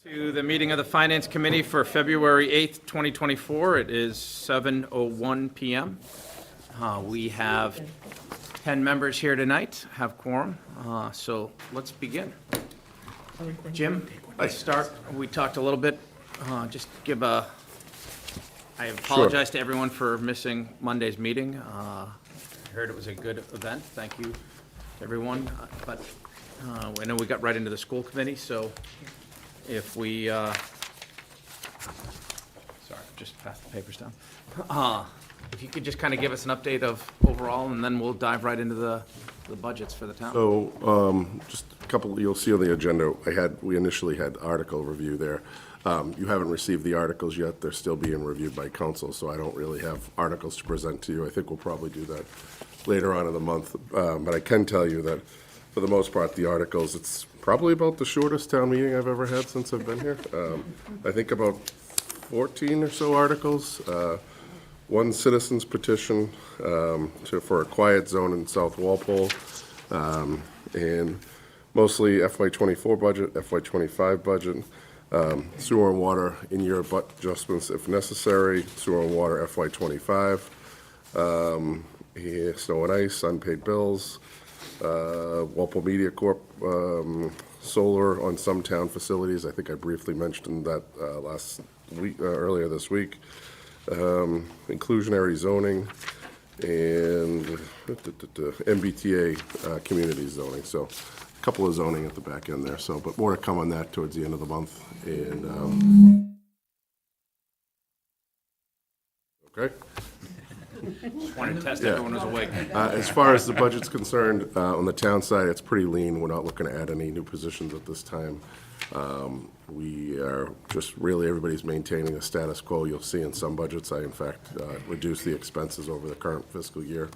To the meeting of the Finance Committee for February 8th, 2024. It is 7:01 PM. We have 10 members here tonight, have quorum, so let's begin. Jim, let's start. We talked a little bit, just give a, I apologize to everyone for missing Monday's meeting. I heard it was a good event. Thank you to everyone, but I know we got right into the school committee, so if we, sorry, just pass the papers down. If you could just kind of give us an update of overall, and then we'll dive right into the budgets for the town. So, just a couple, you'll see on the agenda, we initially had article review there. You haven't received the articles yet. They're still being reviewed by council, so I don't really have articles to present to you. I think we'll probably do that later on in the month. But I can tell you that, for the most part, the articles, it's probably about the shortest town meeting I've ever had since I've been here. I think about 14 or so articles, one citizen's petition for a quiet zone in South Walpole, and mostly FY24 budget, FY25 budget, sewer and water in-year adjustments if necessary, sewer and water FY25, snow and ice, unpaid bills, Walpole Media Corp, solar on some town facilities. I think I briefly mentioned that last week, earlier this week. Inclusionary zoning and MBTA community zoning. So a couple of zoning at the back end there. So, but more to come on that towards the end of the month. And okay. Just wanted to test everyone was awake. As far as the budget's concerned, on the town side, it's pretty lean. We're not looking to add any new positions at this time. We are just really, everybody's maintaining a status quo. You'll see in some budgets, I in fact reduced the expenses over the current fiscal year.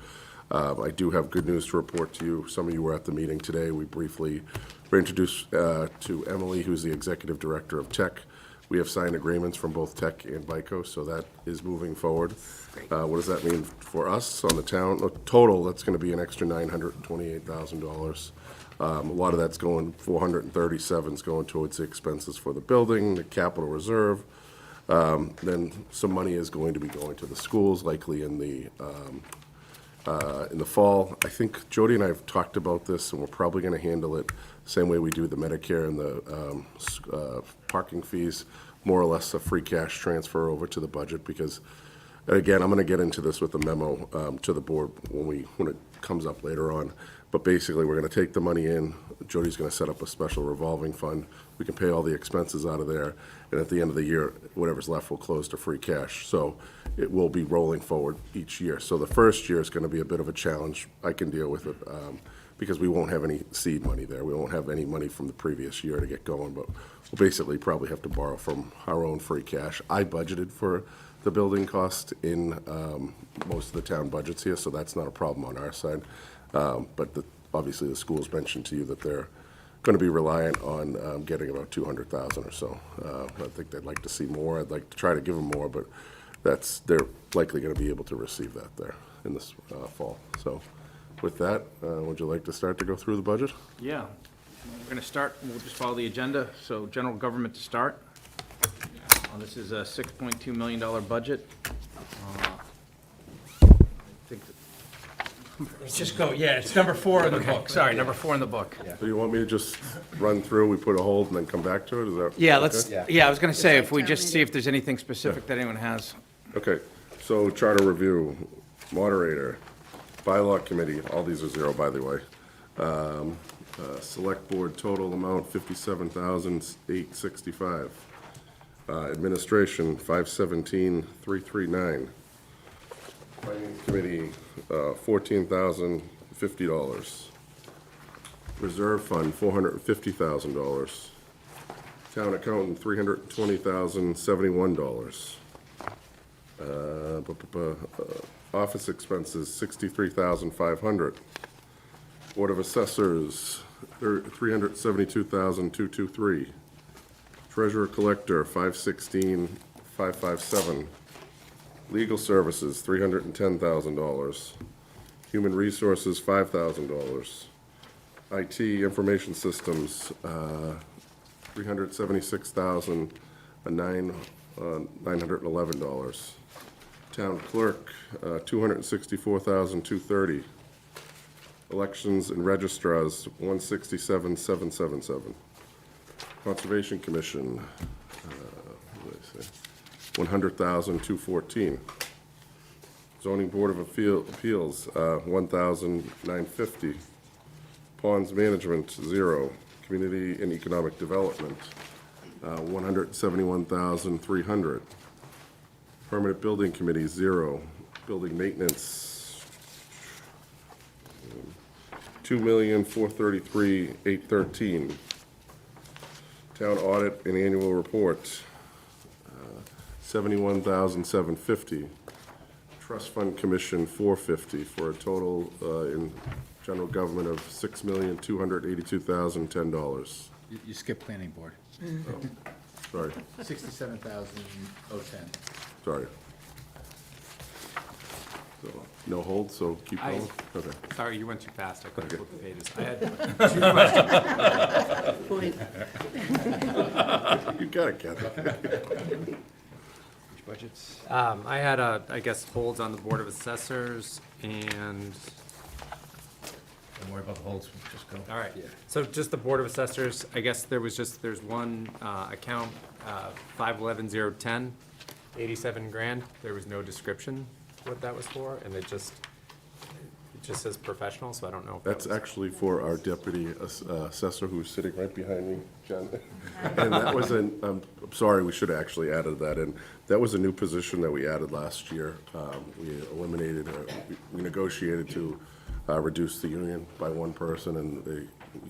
I do have good news to report to you. Some of you were at the meeting today. We briefly were introduced to Emily, who's the executive director of Tech. We have signed agreements from both Tech and BICO, so that is moving forward. What does that mean for us on the town? Total, that's going to be an extra $928,000. A lot of that's going, 437 is going towards the expenses for the building, the capital reserve. Then some money is going to be going to the schools, likely in the fall. I think Jody and I have talked about this, and we're probably going to handle it the same way we do the Medicare and the parking fees, more or less a free cash transfer over to the budget, because, again, I'm going to get into this with a memo to the board when it comes up later on. But basically, we're going to take the money in. Jody's going to set up a special revolving fund. We can pay all the expenses out of there, and at the end of the year, whatever's left will close to free cash. So it will be rolling forward each year. So the first year is going to be a bit of a challenge. I can deal with it because we won't have any seed money there. We won't have any money from the previous year to get going, but we'll basically probably have to borrow from our own free cash. I budgeted for the building cost in most of the town budgets here, so that's not a problem on our side. But obviously the schools mentioned to you that they're going to be reliant on getting about $200,000 or so. I think they'd like to see more. I'd like to try to give them more, but they're likely going to be able to receive that there in this fall. So with that, would you like to start to go through the budget? Yeah, we're going to start, we'll just follow the agenda. So general government to start. This is a $6.2 million budget. I think Just go, yeah, it's number 4 in the book. Sorry, number 4 in the book. So you want me to just run through, we put a hold and then come back to it? Is that? Yeah, okay? let's, yeah, I was going to say, if we just see if there's anything specific that anyone has. Okay, so charter review, moderator, bylaw committee, all these are zero, by the way. Select board total amount, $57,865. Administration, $517,339. Finance committee, $14,050. Reserve fund, $450,000. Town accountant, $320,071. Office expenses, $63,500. Board of Assessors, $372,223. Treasurer collector, $516,557. Legal services, $310,000. Human resources, $5,000. IT information systems, $376,911. Town clerk, $264,230. Elections and registrars, $167,777. Conservation Commission, what did I say? $100,214. Zoning Board of Appeals, $1,950. Ponds Management, 0. Community and Economic Development, $171,300. Permanent Building Committee, 0. Building Maintenance, $2,433,813. Town Audit and Annual Report, $71,750. Trust Fund Commission, $450, for a total in general government of $6,282,010. You skipped planning board. Sorry, 67,010. sorry. So, no hold, so keep going? Okay. Sorry, you went too fast. I couldn't flip the pages. I had Point. You got it, Kathy. Which budgets? I had, I guess, holds on the Board of Assessors and, Don't worry about the holds, just go. all right. So just the Board of Assessors, I guess there's one account, 511010, 87 grand. There was no description what that was for, and it just says professional, so I don't know. if that That's was- actually for our deputy assessor who's sitting right behind me, Jen. And that was I'm sorry, we should have actually added that in. That was a new position that we added last year. We eliminated, we negotiated to reduce the union by one person, and we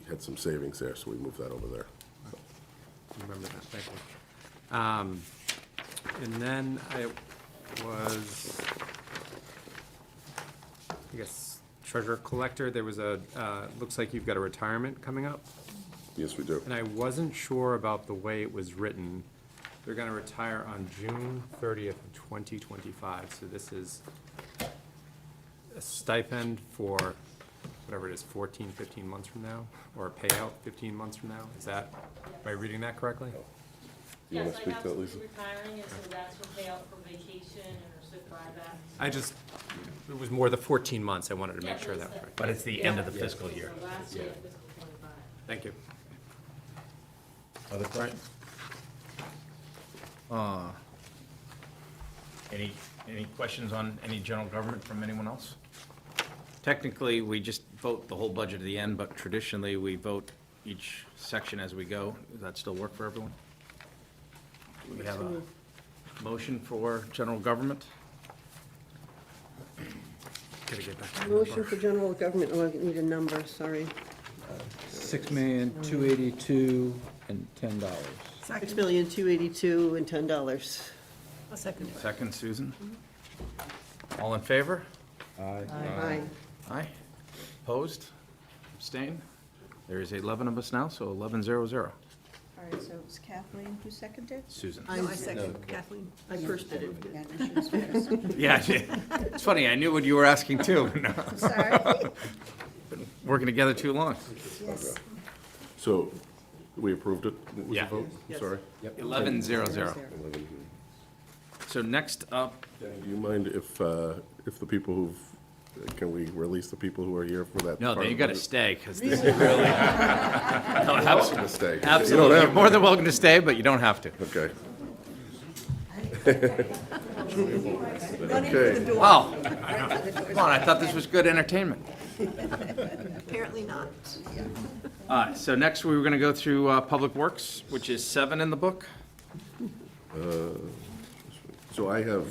had some savings there, so we moved that over there. Remember that, thank you. And then I was, I guess, treasurer collector, there was looks like you've got a retirement coming up, Yes, we do. and I wasn't sure about the way it was written. They're gonna retire on June 30th, 2025, so this is a stipend for whatever it is, 14, 15 months from now, or a payout 15 months from now, is that, am I reading that correctly? You wanna Yes, I speak have to that, somebody Lisa? retiring, and so that's for payout for vacation and or sick buyback. It was more the 14 months, I wanted to make sure that was right. But it's the end of the fiscal year. So last year, fiscal '25. Thank you. Other questions? Any questions on any general government from anyone else? Technically, we just vote the whole budget at the end, but traditionally, we vote each section as we go. Does that still work for everyone? Do we have a motion for general government? Gotta get back to the Motion number. for general government, oh, I need a number, sorry. $6,282,010. $6,282,010 and $10. I'll second it. Second, Susan? All in favor? Aye. Aye. Opposed? Abstained? There is 11 of us now, so 11-0-0. All right, so it's Kathleen who seconded? Susan. I second, Kathleen. I first did it. Yeah, no, she was first. Yeah, it's funny, I knew what you were asking too. Sorry. Working together too long. Yes. So, we approved it? What was the Yeah. vote? Yes. Sorry. 11-0-0. So next up, Do you mind if the people can we release the people who are here for that? no, part then you of gotta it? stay, because this is really. No, Welcome to stay. You don't Absolutely, have you're more than welcome to stay, but you don't have to. Okay. Running for the door. Oh, come on, I thought this was good entertainment. Apparently not. So next, we were gonna go through Public Works, which is 7 in the book. So I have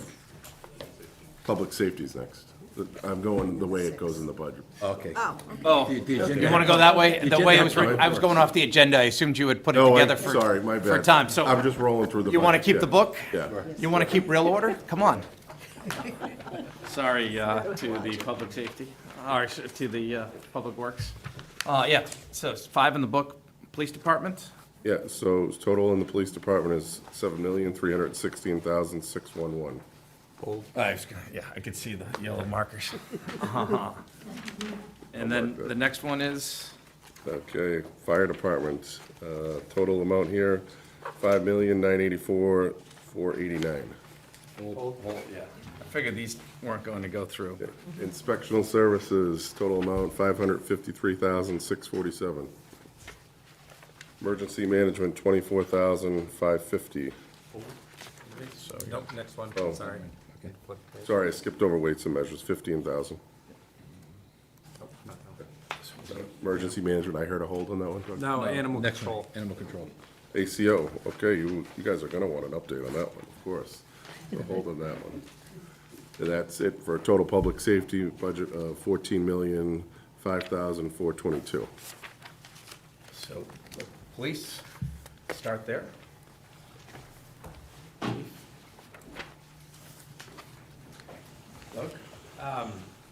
public safeties next. I'm going the way it goes in the budget. Okay. Oh, Oh, you wanna go that way? The way it was written, I was going off the agenda, I assumed you would put it No, together for. sorry, my bad. For time, so. I'm just rolling through the. You want to budget, keep the yeah. book? Yeah. You want to keep real order? Come on. Sorry to the public safety, or to the Public Works. Yeah, so it's 5 in the book, Police Department. Yeah, so total in the police department is $7,316,611. Yeah, I could see the yellow markers. And then the next one is Okay, fire department, total amount here, $5,984,489. I figured these weren't going to go through. Inspectional services, total amount, $553,647. Emergency management, $24,550. Nope, next one, Oh. sorry. Okay. Flip page. Sorry, I skipped over weights and measures, $15,000. Oh, no, no. Emergency management, I heard a hold on that one? No, animal Next one, control. animal control. ACO, okay, you guys are gonna want an update on that one, of course. A hold on that one. And that's it for a total public safety budget of $14,005,422. So, the police, start there. Doug?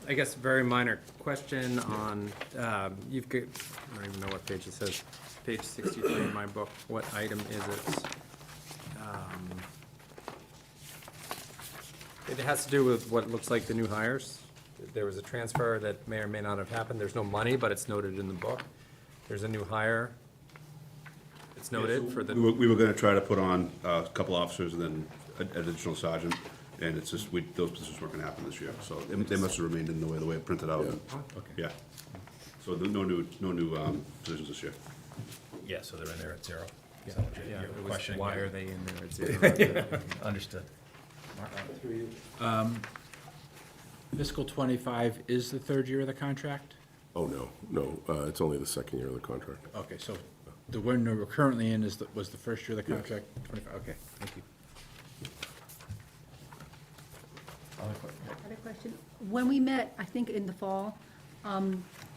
I guess very minor question on, you've got, I don't even know what page it says, page 63 in my book, what item is it? It has to do with what looks like the new hires. There was a transfer that may or may not have happened, there's no money, but it's noted in the book. There's a new hire. It's noted for the. We were gonna try to put on a couple officers and then an additional sergeant, and it's just, those positions weren't gonna happen this year, so they must have remained in the way it printed out. Okay. Yeah. So no new positions this year. Yeah, so they're in there at zero. Yeah, So you're it was, questioning why it. are they in there at zero? Understood. Fiscal '25 is the third year of the contract? Oh, no, it's only the second year of the contract. Okay, so the one we're currently in was the first year of the contract, 25, okay, thank you. I had a question. When we met, I think in the fall,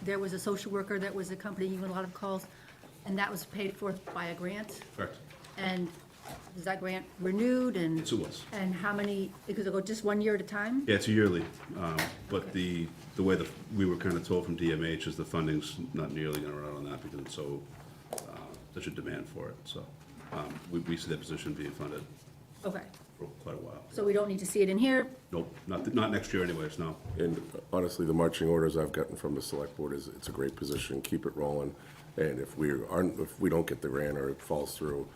there was a social worker that was accompanying you in a lot of calls, and that was paid for by a grant? Correct. And is that grant renewed and? Yes, it was. And how many, because it go just 1 year at a time? Yeah, it's a yearly, but the way we were kinda told from DMH is the funding's not nearly gonna run out on that because it's so, such a demand for it, so, we see that position being funded Okay, for quite a while. so we don't need to see it in here? Nope, not next year anyways, no. And honestly, the marching orders I've gotten from the select board is, it's a great position, keep it rolling. And if we don't get the grant or it falls through,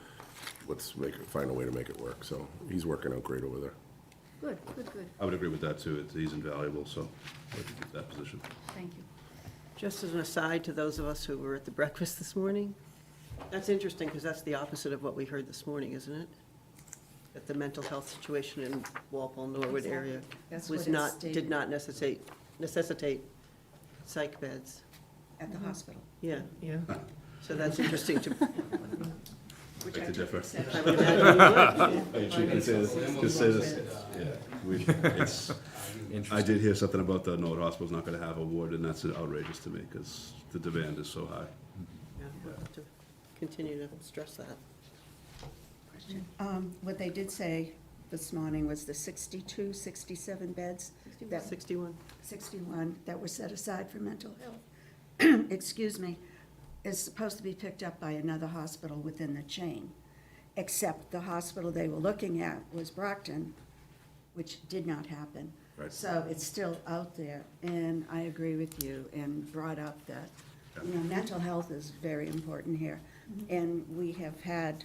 let's find a way to make it work. So he's working out great over there. Good, good, good. I would agree with that too, he's invaluable, so I'd like to keep that position. Thank you. Just as an aside to those of us who were at the breakfast this morning, that's interesting, because that's the opposite of what we heard this morning, isn't it? That the mental health situation in Walpole, Norwood area That's was what it not, stated. did not necessitate psych beds. At the hospital. Yeah, yeah. So that's interesting to, Which Beg to differ. I would imagine you would. You can say this, I did hear something about the Norwood Hospital's not gonna have a ward, and that's outrageous to me, because the demand is so high. Yeah, we'll have to continue to stress that. What they did say this morning was the 62, 67 beds, that 61. 61 that were set aside for mental health, excuse me, is supposed to be picked up by another hospital within the chain, except the hospital they were looking at was Brockton, which did not happen. Right. So it's still out there, and I agree with you, and brought up that, you know, mental health is very important here. And we have had,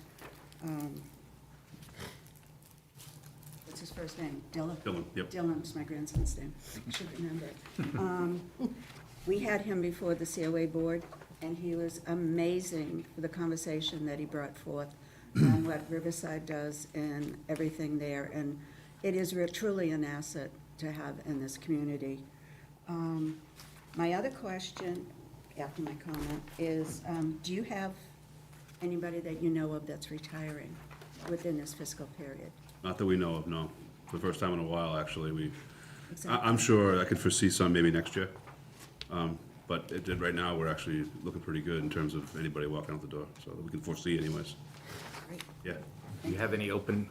what's his first name? Dylan? Dylan, yep. Dylan's my grandson's name, I should remember it. We had him before the COA board, and he was amazing for the conversation that he brought forth on what Riverside does and everything there, and it is truly an asset to have in this community. My other question, after my comment, is, do you have anybody that you know of that's retiring within this fiscal period? Not that we know of, no. For the first time in a while, actually, Exactly. I'm sure I could foresee some maybe next year. But right now, we're actually looking pretty good in terms of anybody walking out the door, so that we can foresee anyways. Great. Yeah. Do you have any open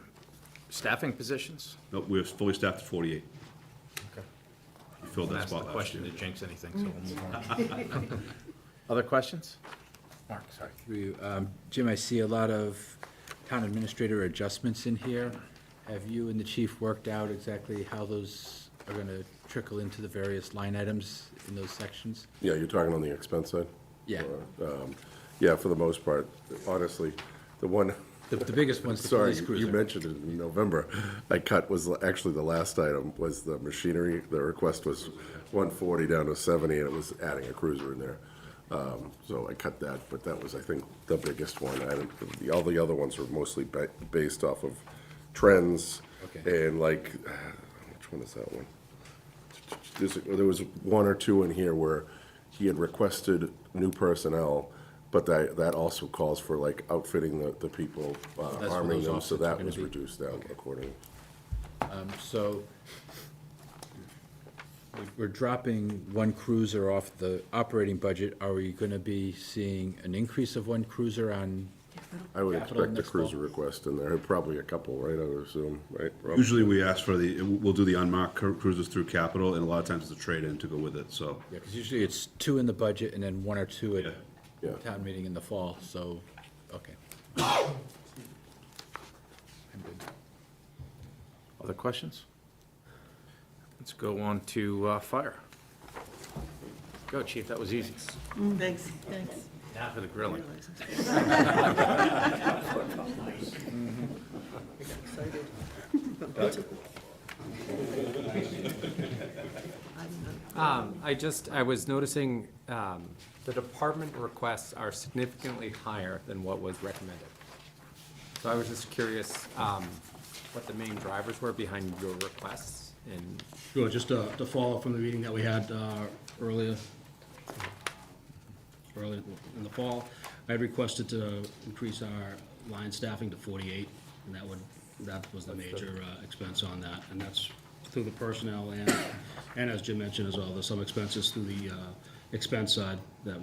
staffing positions? Nope, we're fully staffed at 48. Okay. We filled that Ask the spot last question year. to jinx anything, so we'll move on. Other questions? Mark, sorry. Jim, I see a lot of town administrator adjustments in here. Have you and the chief worked out exactly how those are gonna trickle into the various line items in those sections? Yeah, you're talking on the expense side? Yeah. Yeah, for the most part, honestly, the one, The biggest one's the sorry, police you cruiser. mentioned it in November, I cut was actually the last item was the machinery. The request was 140 down to 70, and it was adding a cruiser in there. So I cut that, but that was, I think, the biggest one. All the other ones were mostly based off of trends Okay. and like, which one is that one? There was one or two in here where he had requested new personnel, but that also calls for like outfitting the people, where arming those them, so offsets are that gonna was be. reduced down accordingly. So we're dropping one cruiser off the operating budget. Are we going to be seeing an increase of one cruiser on? I would Capital expect a next fall? cruiser request in there, probably a couple, right, I would assume, right? Rob? Usually we ask for we'll do the unmarked cruisers through capital, and a lot of times it's a trade-in to go with it, so. Yeah, because usually it's two in the budget and then one or two Yeah. Yeah. at town meeting in the fall, so, okay. I'm good. Other questions? Let's go on to fire. Go, chief, that was easy. Thanks. Thanks. Now for the grilling. I was noticing, the department requests are significantly higher than what was recommended. So I was just curious, what the main drivers were behind your requests and Sure, just to follow from the meeting that we had earlier in the fall, I had requested to increase our line staffing to 48, and that was the major expense on that, and that's through the personnel and as Jim mentioned as well, there's some expenses through the expense side that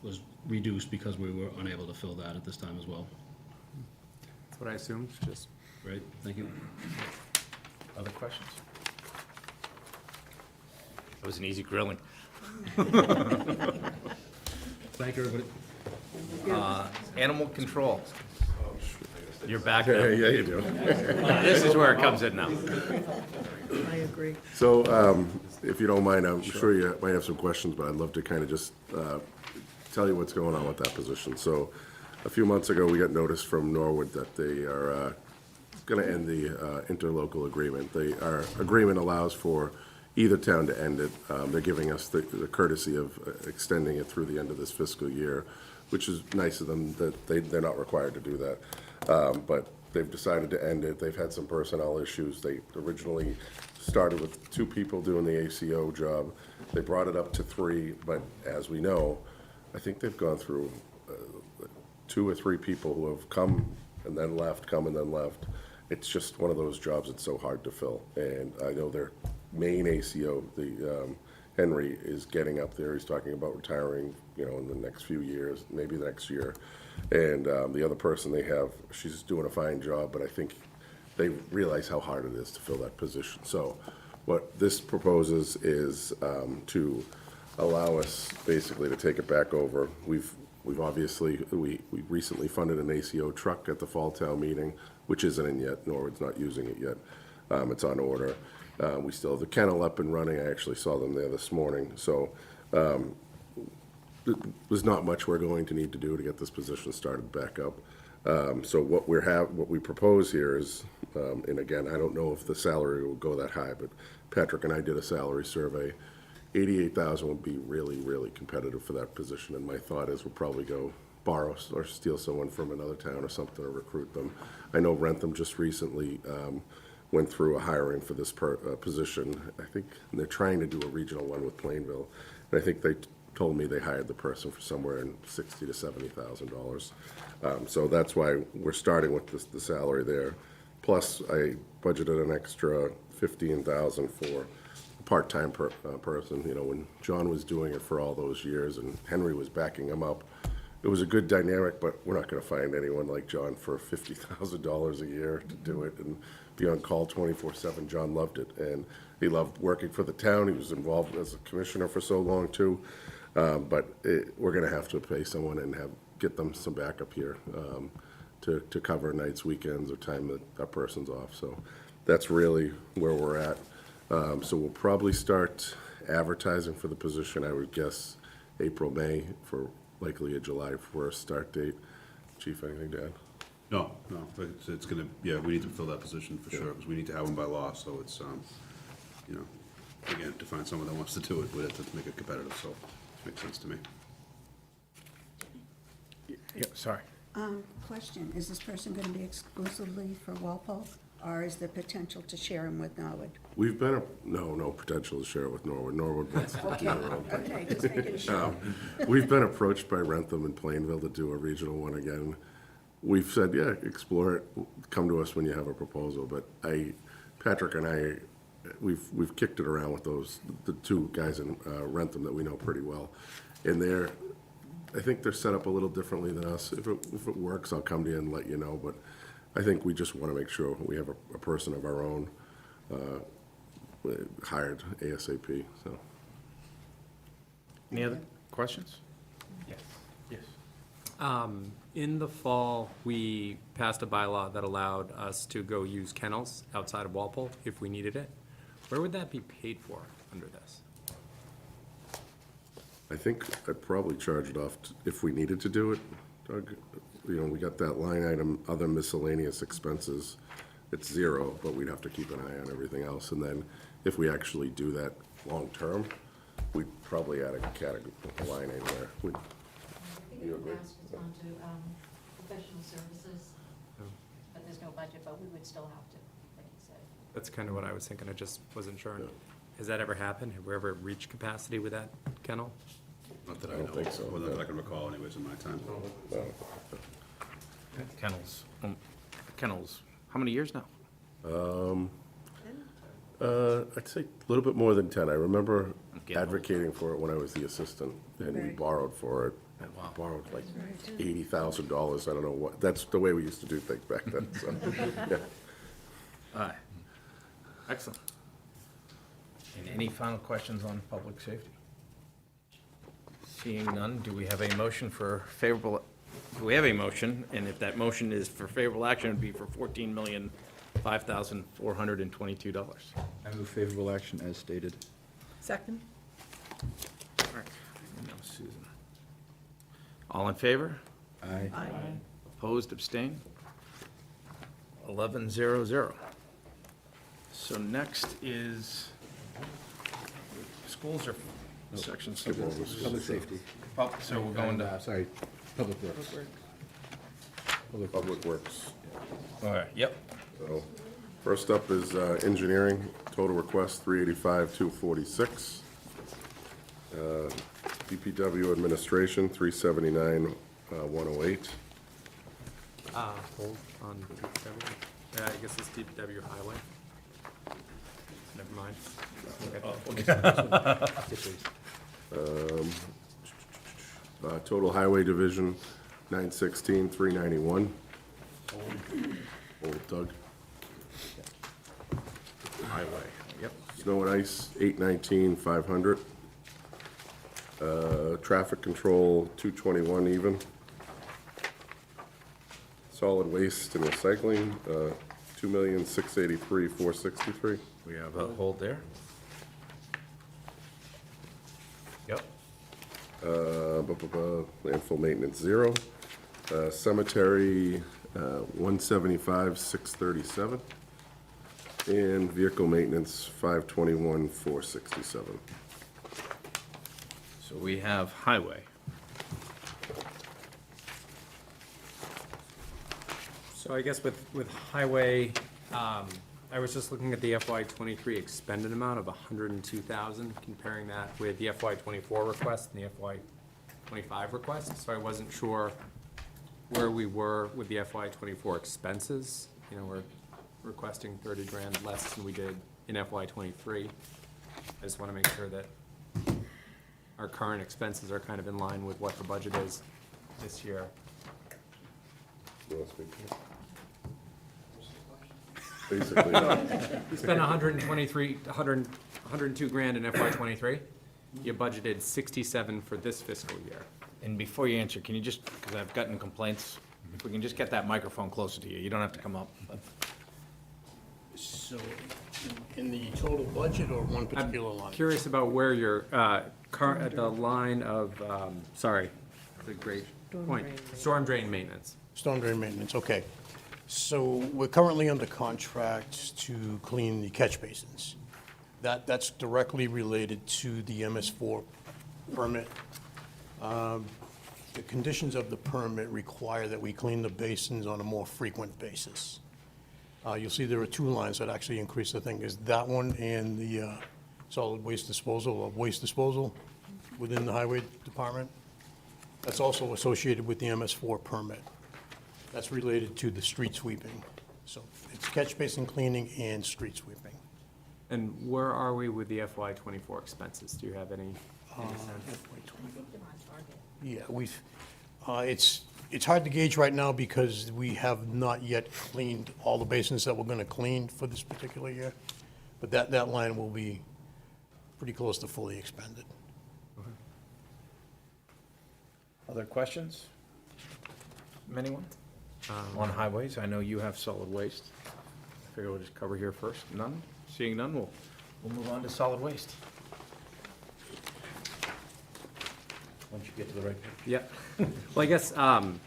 was reduced because we were unable to fill that at this time as well. that's what I assumed, just. Great, thank you. Other questions? That was an easy grilling. Thank you, everybody. Animal control. You're back Yeah, now. yeah, you do. This is where it comes in now. I agree. So, if you don't mind, I'm sure you might have some questions, but I'd love to kind of just tell you what's going on with that position. So, a few months ago, we got notice from Norwood that they are going to end the interlocal agreement. Our agreement allows for either town to end it. They're giving us the courtesy of extending it through the end of this fiscal year, which is nice of them, that they're not required to do that. But they've decided to end it. They've had some personnel issues. They originally started with 2 people doing the ACO job. They brought it up to 3, but as we know, I think they've gone through 2 or 3 people who have come and then left, come and then left. It's just one of those jobs that's so hard to fill. And I know their main ACO, Henry, is getting up there. He's talking about retiring, in the next few years, maybe the next year. And the other person they have, she's doing a fine job, but I think they realize how hard it is to fill that position. So what this proposes is to allow us basically to take it back over. We've obviously, we recently funded an ACO truck at the fall town meeting, which isn't in yet. Norwood's not using it yet. It's on order. We still have the kennel up and running. I actually saw them there this morning. So there's not much we're going to need to do to get this position started back up. So what we propose here is, and again, I don't know if the salary will go that high, but Patrick and I did a salary survey. 88,000 would be really, really competitive for that position, and my thought is we'll probably go borrow or steal someone from another town or something, or recruit them. I know Rentham just recently went through a hiring for this position. I think they're trying to do a regional one with Plainville, and I think they told me they hired the person for somewhere in $60,000 to $70,000. So that's why we're starting with the salary there. Plus, I budgeted an extra $15,000 for a part-time person. When John was doing it for all those years and Henry was backing him up, it was a good dynamic, but we're not going to find anyone like John for $50,000 a year to do it and be on call 24/7. John loved it, and he loved working for the town. He was involved as a commissioner for so long, too. But we're going to have to pay someone and get them some backup here to cover nights, weekends, or time that person's off. So that's really where we're at. So we'll probably start advertising for the position, I would guess, April, May for likely a July 1st start date. Chief, anything to add? No, but it's gonna, yeah, we need to fill that position for sure, because we need to have them by law, so it's, you know, again, to find someone that wants to do it, we have to make it competitive, so it makes sense to me. Yeah, sorry. Question, is this person going to be exclusively for Walpole, or is there potential to share him with Norwood? We've been, no potential to share it with Norwood. Norwood wants to do their own thing. Okay, just making sure. We've been approached by Rentham and Plainville to do a regional one again. We've said, yeah, explore it, come to us when you have a proposal, but Patrick and I, we've kicked it around with the two guys in Rentham that we know pretty well. And I think they're set up a little differently than us. If it works, I'll come to you and let you know, but I think we just want to make sure we have a person of our own hired ASAP, so. Any other questions? Yes. Yes. In the fall, we passed a bylaw that allowed us to go use kennels outside of Walpole if we needed it. Where would that be paid for under this? I think I'd probably charge it off if we needed to do it, Doug. You know, we got that line item, other miscellaneous expenses. It's zero, but we'd have to keep an eye on everything else. And then if we actually do that long-term, we'd probably add a category, a line in there. I think in the past it's gone to professional services, but there's no budget, but we would still have to, like you said. That's kind of what I was thinking, I just wasn't sure. Has that ever happened? Have we ever reached capacity with that kennel? Not that I don't know, think so, or that no. I can recall anyways in my time. Kennels, how many years now? I'd say a little bit more than 10. I remember getting old. advocating for it when I was the assistant, and we Right. borrowed for it. Wow. Borrowed like $80,000, I don't know what, that's the way we used to do things back then, so, yeah. All right. Excellent. And any final questions on public safety? Seeing none, do we have a motion for favorable, do we have a motion? And if that motion is for favorable action, it'd be for $14,005,422. I move favorable action as stated. Second? All right. Now, Susan. All in favor? Aye. Opposed, abstained? 11-0-0. So next is schools or section Skip over schools? schools. Public safety. So we're going to, Sorry, Public Works. Public Works. all right, yep. So, first up is engineering, total request 385,246. DPW administration 379,108. Hold on DPW. Yeah, I guess it's DPW highway. Never mind. Total highway division 916,391. Old Doug. Highway, yep. Snow and ice 819,500. Traffic control 221 even. Solid waste and recycling 2,683,463. We have a hold there. Yep. Landfill maintenance 0. Cemetery 175,637. And vehicle maintenance 521,467. So we have highway. So I guess with highway, I was just looking at the FY '23 expended amount of $102,000, comparing that with the FY '24 request and the FY '25 request. So I wasn't sure where we were with the FY '24 expenses. You know, we're requesting 30 grand less than we did in FY '23. I just want to make sure that our current expenses are kind of in line with what the budget is this year. You wanna speak to it? Basically, We spent 102 grand in FY '23. You budgeted 67 for this fiscal year. And before you answer, can you just, because I've gotten complaints, if we can just get that microphone closer to you, you don't have to come up. So in the total budget or one particular line? Curious about where you're, at the line of, sorry, that's a great point. Storm drain maintenance. Storm drain maintenance, okay. So we're currently under contract to clean the catch basins. That's directly related to the MS4 permit. The conditions of the permit require that we clean the basins on a more frequent basis. You'll see there are two lines that actually increase, I think, is that one and the solid waste disposal or waste disposal within the highway department. That's also associated with the MS4 permit. That's related to the street sweeping. So it's catch basin cleaning and street sweeping. And where are we with the FY '24 expenses? Do you have any sense? Yeah, it's hard to gauge right now because we have not yet cleaned all the basins that we're gonna clean for this particular year. But that line will be pretty close to fully expended. Other questions? From anyone? On highways, I know you have solid waste. I figure we'll just cover here first. None? Seeing none, we'll move on to solid waste. Once you get to the right page. Yeah. Well, I guess, I'm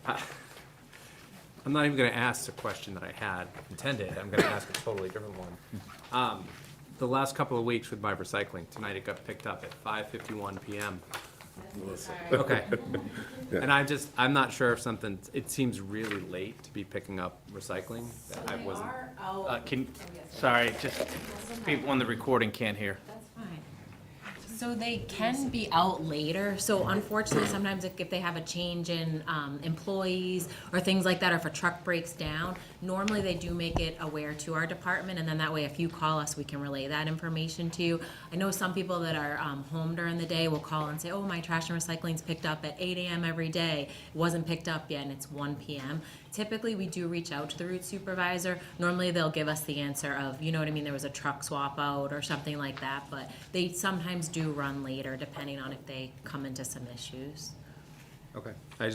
not even gonna ask the question that I had intended. I'm gonna ask a totally different one. The last couple of weeks with my recycling, tonight it got picked up at 5:51 PM. Okay. And I'm not sure if it seems really late to be picking up recycling. I wasn't. Sorry, just people on the recording can't hear. That's fine. So they can be out later, so unfortunately, sometimes if they have a change in employees or things like that, or if a truck breaks down, normally they do make it aware to our department, and then that way, if you call us, we can relay that information to you. I know some people that are home during the day will call and say, oh, my trash and recycling's picked up at 8 AM every day. It wasn't picked up yet, and it's 1 PM. Typically, we do reach out to the route supervisor. Normally, they'll give us the answer of, you know what I mean, there was a truck swap out or something like that, but they sometimes do run later, depending on if they come into some issues. Okay. I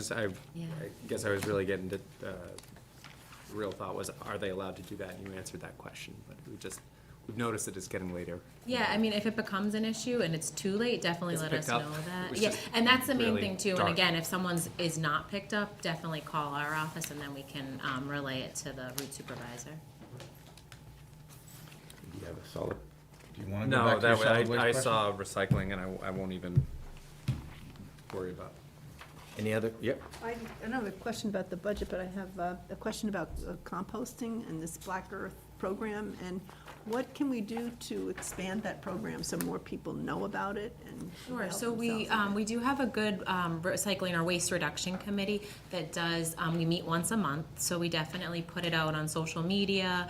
guess I was really getting to, real thought was, are they allowed to do that? And you answered that question, but we've noticed that it's getting later. Yeah, I mean, if it becomes an issue and it's too late, definitely It's let us picked up. know It that. was Yeah, just and that's the main really thing too. And dark. again, if someone's is not picked up, definitely call our office and then we can relay it to the route supervisor. Do you have a solid, do you want to go No, back to your that solid way, waste I question? saw recycling and I won't even worry about it. Any other, yep. I don't have a question about the budget, but I have a question about composting and this Black Earth program. And what can we do to expand that program so more people know about it and Sure, help so themselves in it? we do have a good recycling or waste reduction committee that does, we meet once a month, so we definitely put it out on social media.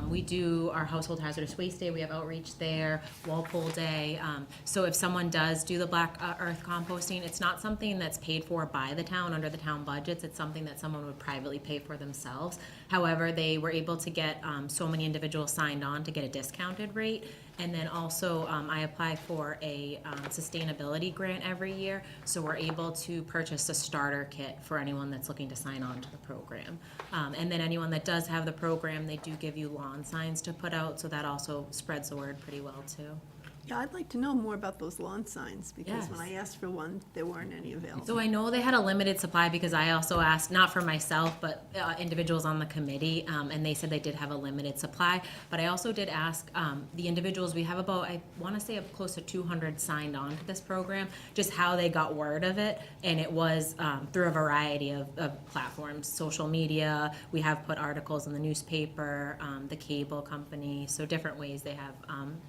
We do our Household Hazardous Waste Day, we have outreach there, Walpole Day. So if someone does do the Black Earth composting, it's not something that's paid for by the town under the town budgets, it's something that someone would privately pay for themselves. However, they were able to get so many individuals signed on to get a discounted rate. And then also, I apply for a sustainability grant every year, so we're able to purchase a starter kit for anyone that's looking to sign on to the program. And then anyone that does have the program, they do give you lawn signs to put out, so that also spreads the word pretty well too. Yeah, I'd like to know more about those lawn signs, because when Yes. I asked for one, there weren't any available. So I know they had a limited supply because I also asked, not for myself, but individuals on the committee, and they said they did have a limited supply. But I also did ask the individuals, we have about, I want to say close to 200 signed on to this program, just how they got word of it. And it was through a variety of platforms, social media, we have put articles in the newspaper, the cable company, so different ways they have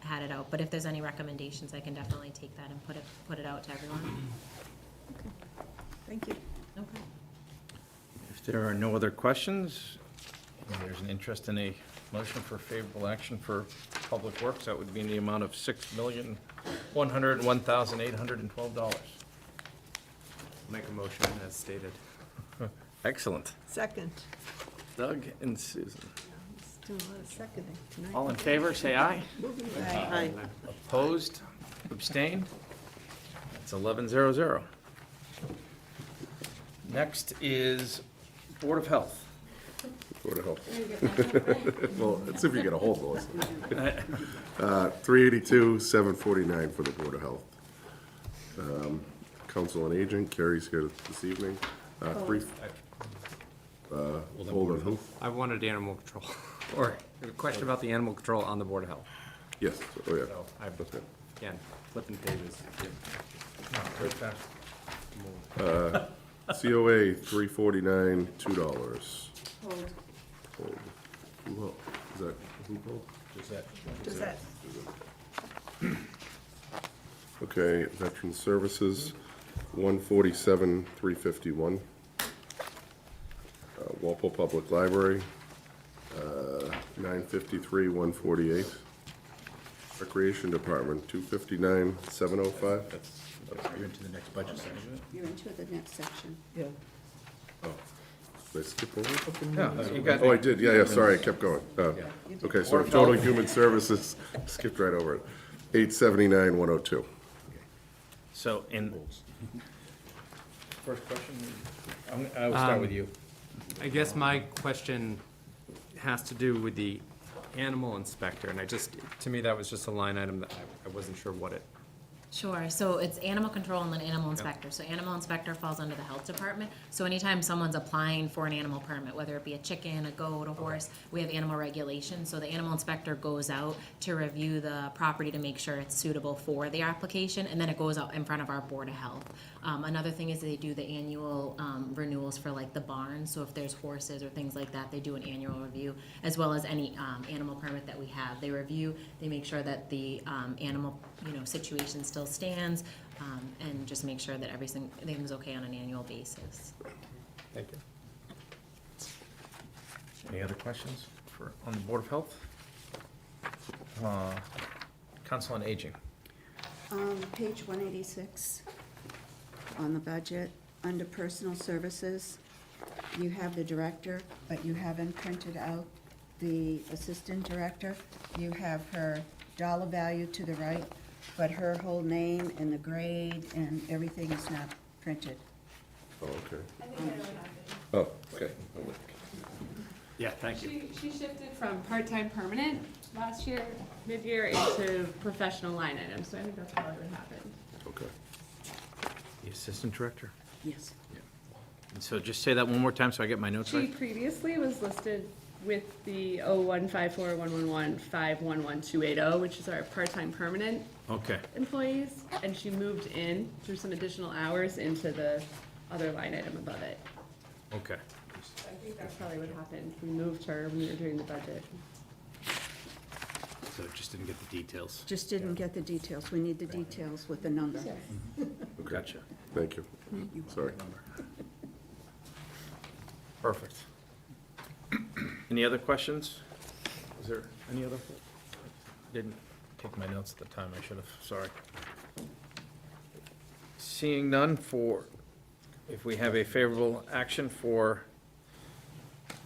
had it out. But if there's any recommendations, I can definitely take that and put it out to everyone. Thank you. Okay. If there are no other questions, and there's an interest in a motion for favorable action for Public Works, that would be in the amount of $6,101,812. Make a motion as stated. Excellent. Second. Doug and Susan. It's doing a lot of seconding tonight. All in favor, say aye. Aye. Opposed, abstained? That's 11-0-0. Next is Board of Health. Board of Health. Well, let's see if you get a hold of those. 382, 749 for the Board of Health. Council on Aging, Carrie's here this evening. Hold on, who? I wanted animal control, or a question about the animal control on the Board of Health. Yes, oh, yeah. So I'm, Okay. again, flipping pages. COA, 349, $2. Hold. Hold. Who held? Is that, who held? Does that, Okay, Veteran Services, 147, 351. Walpole Public Library, 953, 148. Recreation Department, 259, 705. You're into the next budget section. You're into the next section. yeah. Did I skip over something? Yeah, you got, Oh, I did, yeah, sorry, I kept going. Okay, so total human services, skipped right over it. 879, 102. so in, first question, I will start with you. I guess my question has to do with the animal inspector, and to me, that was just a line item that I wasn't sure what it. Sure, so it's animal control and then animal inspector. So animal inspector falls under the health department. So anytime someone's applying for an animal permit, whether it be a chicken, a goat, a horse, we have animal regulations. So the animal inspector goes out to review the property to make sure it's suitable for the application, and then it goes out in front of our Board of Health. Another thing is they do the annual renewals for like the barns. So if there's horses or things like that, they do an annual review, as well as any animal permit that we have. They review, they make sure that the animal, situation still stands, and just make sure that everything's okay on an annual basis. Thank you. Any other questions on the Board of Health? Council on Aging. Page 186 on the budget, under personal services, you have the director, but you haven't printed out the assistant director. You have her dollar value to the right, but her whole name and the grade and everything is not printed. Oh, okay. Oh, okay. Yeah, thank you. She shifted from part-time permanent last year, mid-year, into professional line items, so I think that's probably what happened. Okay. The Assistant Director. Yes. And so just say that one more time so I get my notes She right. previously was listed with the 0154111511280, which is our part-time permanent Okay, employees, and she moved in through some additional hours into the other line item above it. okay. So I think that's probably what happened. We moved her when we were doing the budget. So just didn't get the details. Just didn't get the details. We need the details with the number. Gotcha. Thank you. Sorry. Perfect. Any other questions? Is there any other? Didn't take my notes at the time, I should have, sorry. Seeing none if we have a favorable action for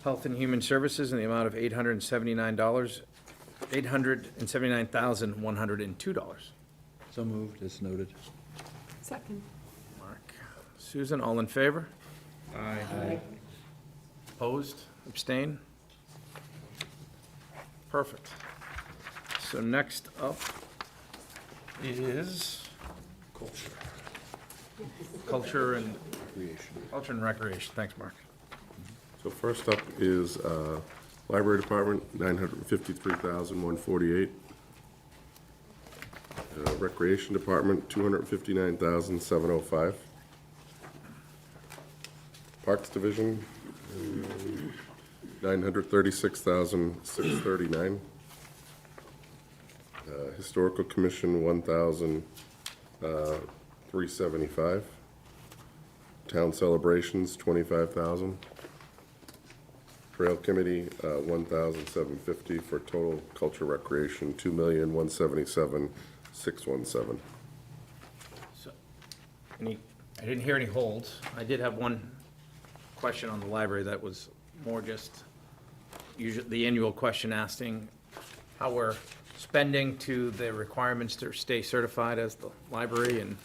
Health and Human Services in the amount of $879,102. So moved, as noted. Second. Mark, Susan, all in favor? Aye. Opposed, abstain? Perfect. So next up is Culture and Recreation. Thanks, Mark. So first up is Library Department, $953,148. Recreation Department, $259,705. Parks Division, $936,639. Historical Commission, $1,375. Town Celebrations, $25,000. Trail Committee, $1,750 for total culture recreation, $2,177,617. So, I didn't hear any holds. I did have one question on the library that was more just usually the annual question asking how we're spending to the requirements to stay certified as the library and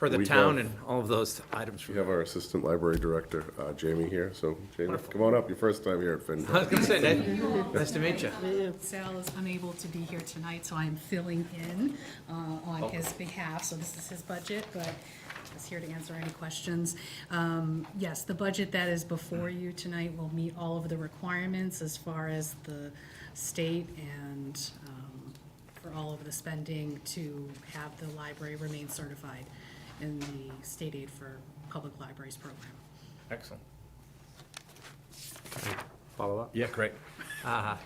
per the We town have- and all of those items. We have our Assistant Library Director, Jamie, here, so Jamie, come on up, your first time here at I was FinCom. gonna say, nice to meet you. Sal is unable to be here tonight, so I'm filling in on his behalf. So this is his budget, but he's here to answer any questions. Yes, the budget that is before you tonight will meet all of the requirements as far as the state and for all of the spending to have the library remain certified in the State Aid for Public Libraries program. Excellent. Follow up? Yeah, great. I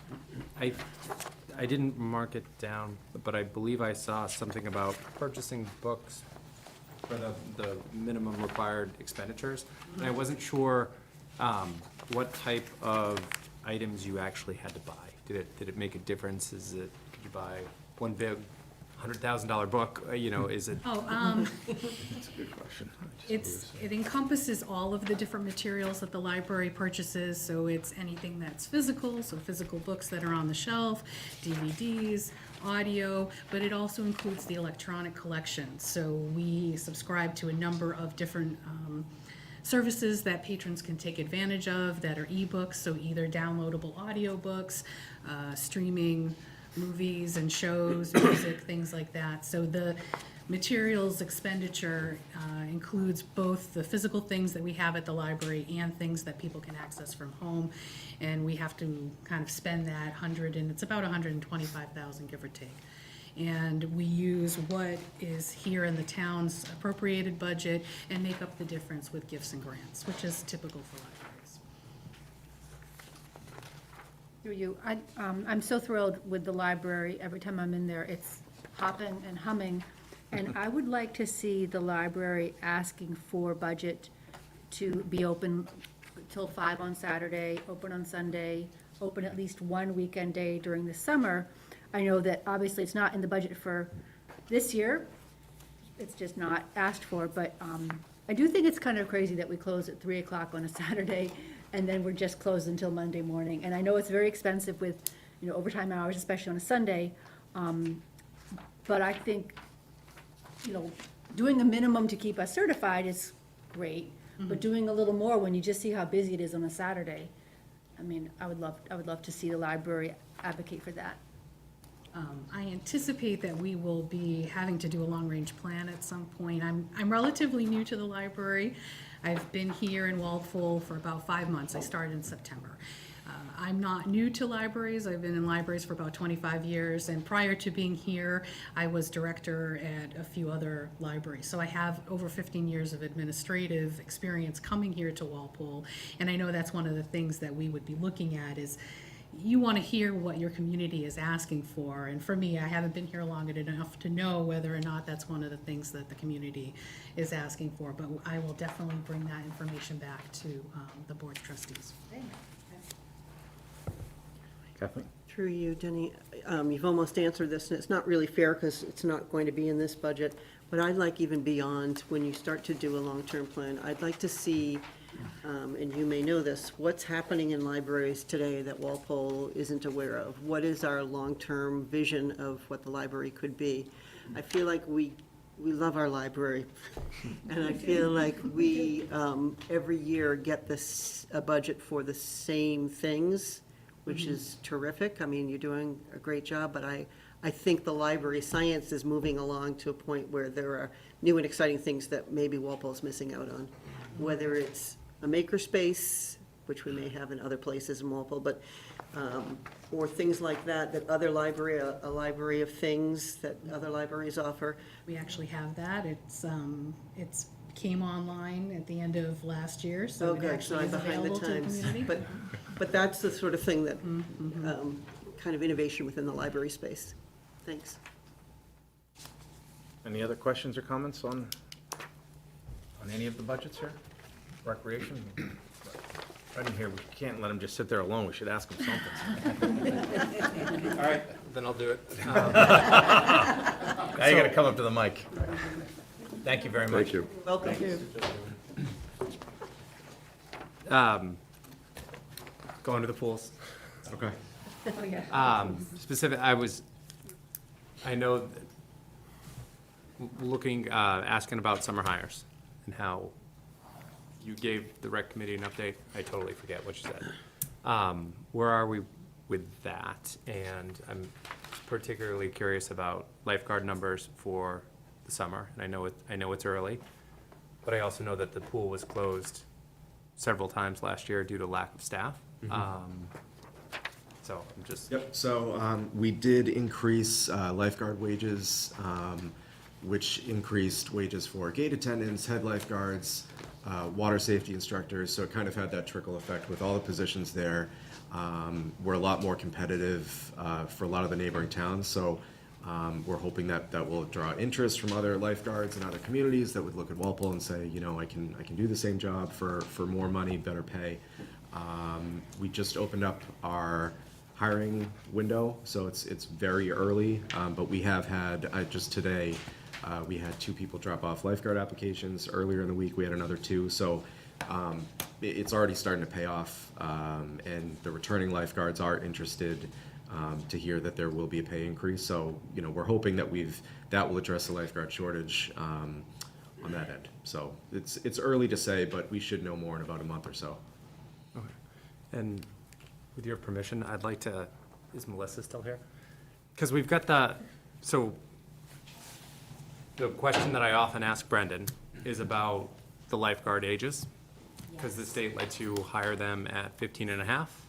didn't mark it down, but I believe I saw something about purchasing books for the minimum required expenditures. And I wasn't sure what type of items you actually had to buy. Did it make a difference? Could you buy one big $100,000 book? Is it? Oh, That's a good question. it encompasses all of the different materials that the library purchases, so it's anything that's physical, so physical books that are on the shelf, DVDs, audio, but it also includes the electronic collection. So we subscribe to a number of different services that patrons can take advantage of that are ebooks, so either downloadable audiobooks, streaming movies and shows, music, things like that. So the materials expenditure includes both the physical things that we have at the library and things that people can access from home. And we have to kind of spend that it's about $125,000, give or take. And we use what is here in the town's appropriated budget and make up the difference with gifts and grants, which is typical for libraries. Through you, I'm so thrilled with the library. Every time I'm in there, it's hopping and humming. And I would like to see the library asking for budget to be open till 5 on Saturday, open on Sunday, open at least one weekend day during the summer. I know that obviously it's not in the budget for this year. It's just not asked for, but I do think it's kind of crazy that we close at 3 o'clock on a Saturday and then we're just closed until Monday morning. And I know it's very expensive with, overtime hours, especially on a Sunday. But I think, doing a minimum to keep us certified is great, but doing a little more when you just see how busy it is on a Saturday, I would love to see the library advocate for that. I anticipate that we will be having to do a long-range plan at some point. I'm relatively new to the library. I've been here in Walpole for about 5 months. I started in September. I'm not new to libraries. I've been in libraries for about 25 years, and prior to being here, I was director at a few other libraries. So I have over 15 years of administrative experience coming here to Walpole, and I know that's one of the things that we would be looking at is you want to hear what your community is asking for. And for me, I haven't been here long enough to know whether or not that's one of the things that the community is asking for. But I will definitely bring that information back to the Board of Trustees. Kathleen? Through you, Jenny, you've almost answered this, and it's not really fair because it's not going to be in this budget, but I'd like even beyond, when you start to do a long-term plan, I'd like to see, and you may know this, what's happening in libraries today that Walpole isn't aware of? What is our long-term vision of what the library could be? I feel like we love our library, and I feel like we, every year, get a budget for the same things, which is terrific. I mean, you're doing a great job, but I think the library science is moving along to a point where there are new and exciting things that maybe Walpole's missing out on. Whether it's a makerspace, which we may have in other places in Walpole, but, or things like that, a library of things that other libraries offer. We actually have that. It's came online at the end of last year, so it Good, so actually I'm is behind the available to the times. community. But that's the sort of thing that, kind of innovation within the library space. Thanks. Any other questions or comments on any of the budgets here? Recreation? Right in here, we can't let him just sit there alone, we should ask him something. All right, then I'll do it. Now you gotta come up to the mic. Thank you very much. Thank you. Welcome. Going to the pools. Okay. Oh, yeah. I know that looking, asking about summer hires and how you gave the rec committee an update. I totally forget what you said. Where are we with that? And I'm particularly curious about lifeguard numbers for the summer. And I know it's early, but I also know that the pool was closed several times last year due to lack of staff. So I'm just. Yep, so we did increase lifeguard wages, which increased wages for gate attendants, head lifeguards, water safety instructors, so it kind of had that trickle effect with all the positions there. We're a lot more competitive for a lot of the neighboring towns, so we're hoping that that will draw interest from other lifeguards and other communities that would look at Walpole and say, you know, I can do the same job for more money, better pay. We just opened up our hiring window, so it's very early, but we have had, just today, we had 2 people drop off lifeguard applications. Earlier in the week, we had another 2, so it's already starting to pay off, and the returning lifeguards are interested to hear that there will be a pay increase, so, you know, we're hoping that that will address the lifeguard shortage on that end. So it's early to say, but we should know more in about a month or so. Okay. And with your permission, I'd like to, is Melissa still here? Because we've got so the question that I often ask Brendan is about the lifeguard ages. Because the state lets you hire them at 15 and a half,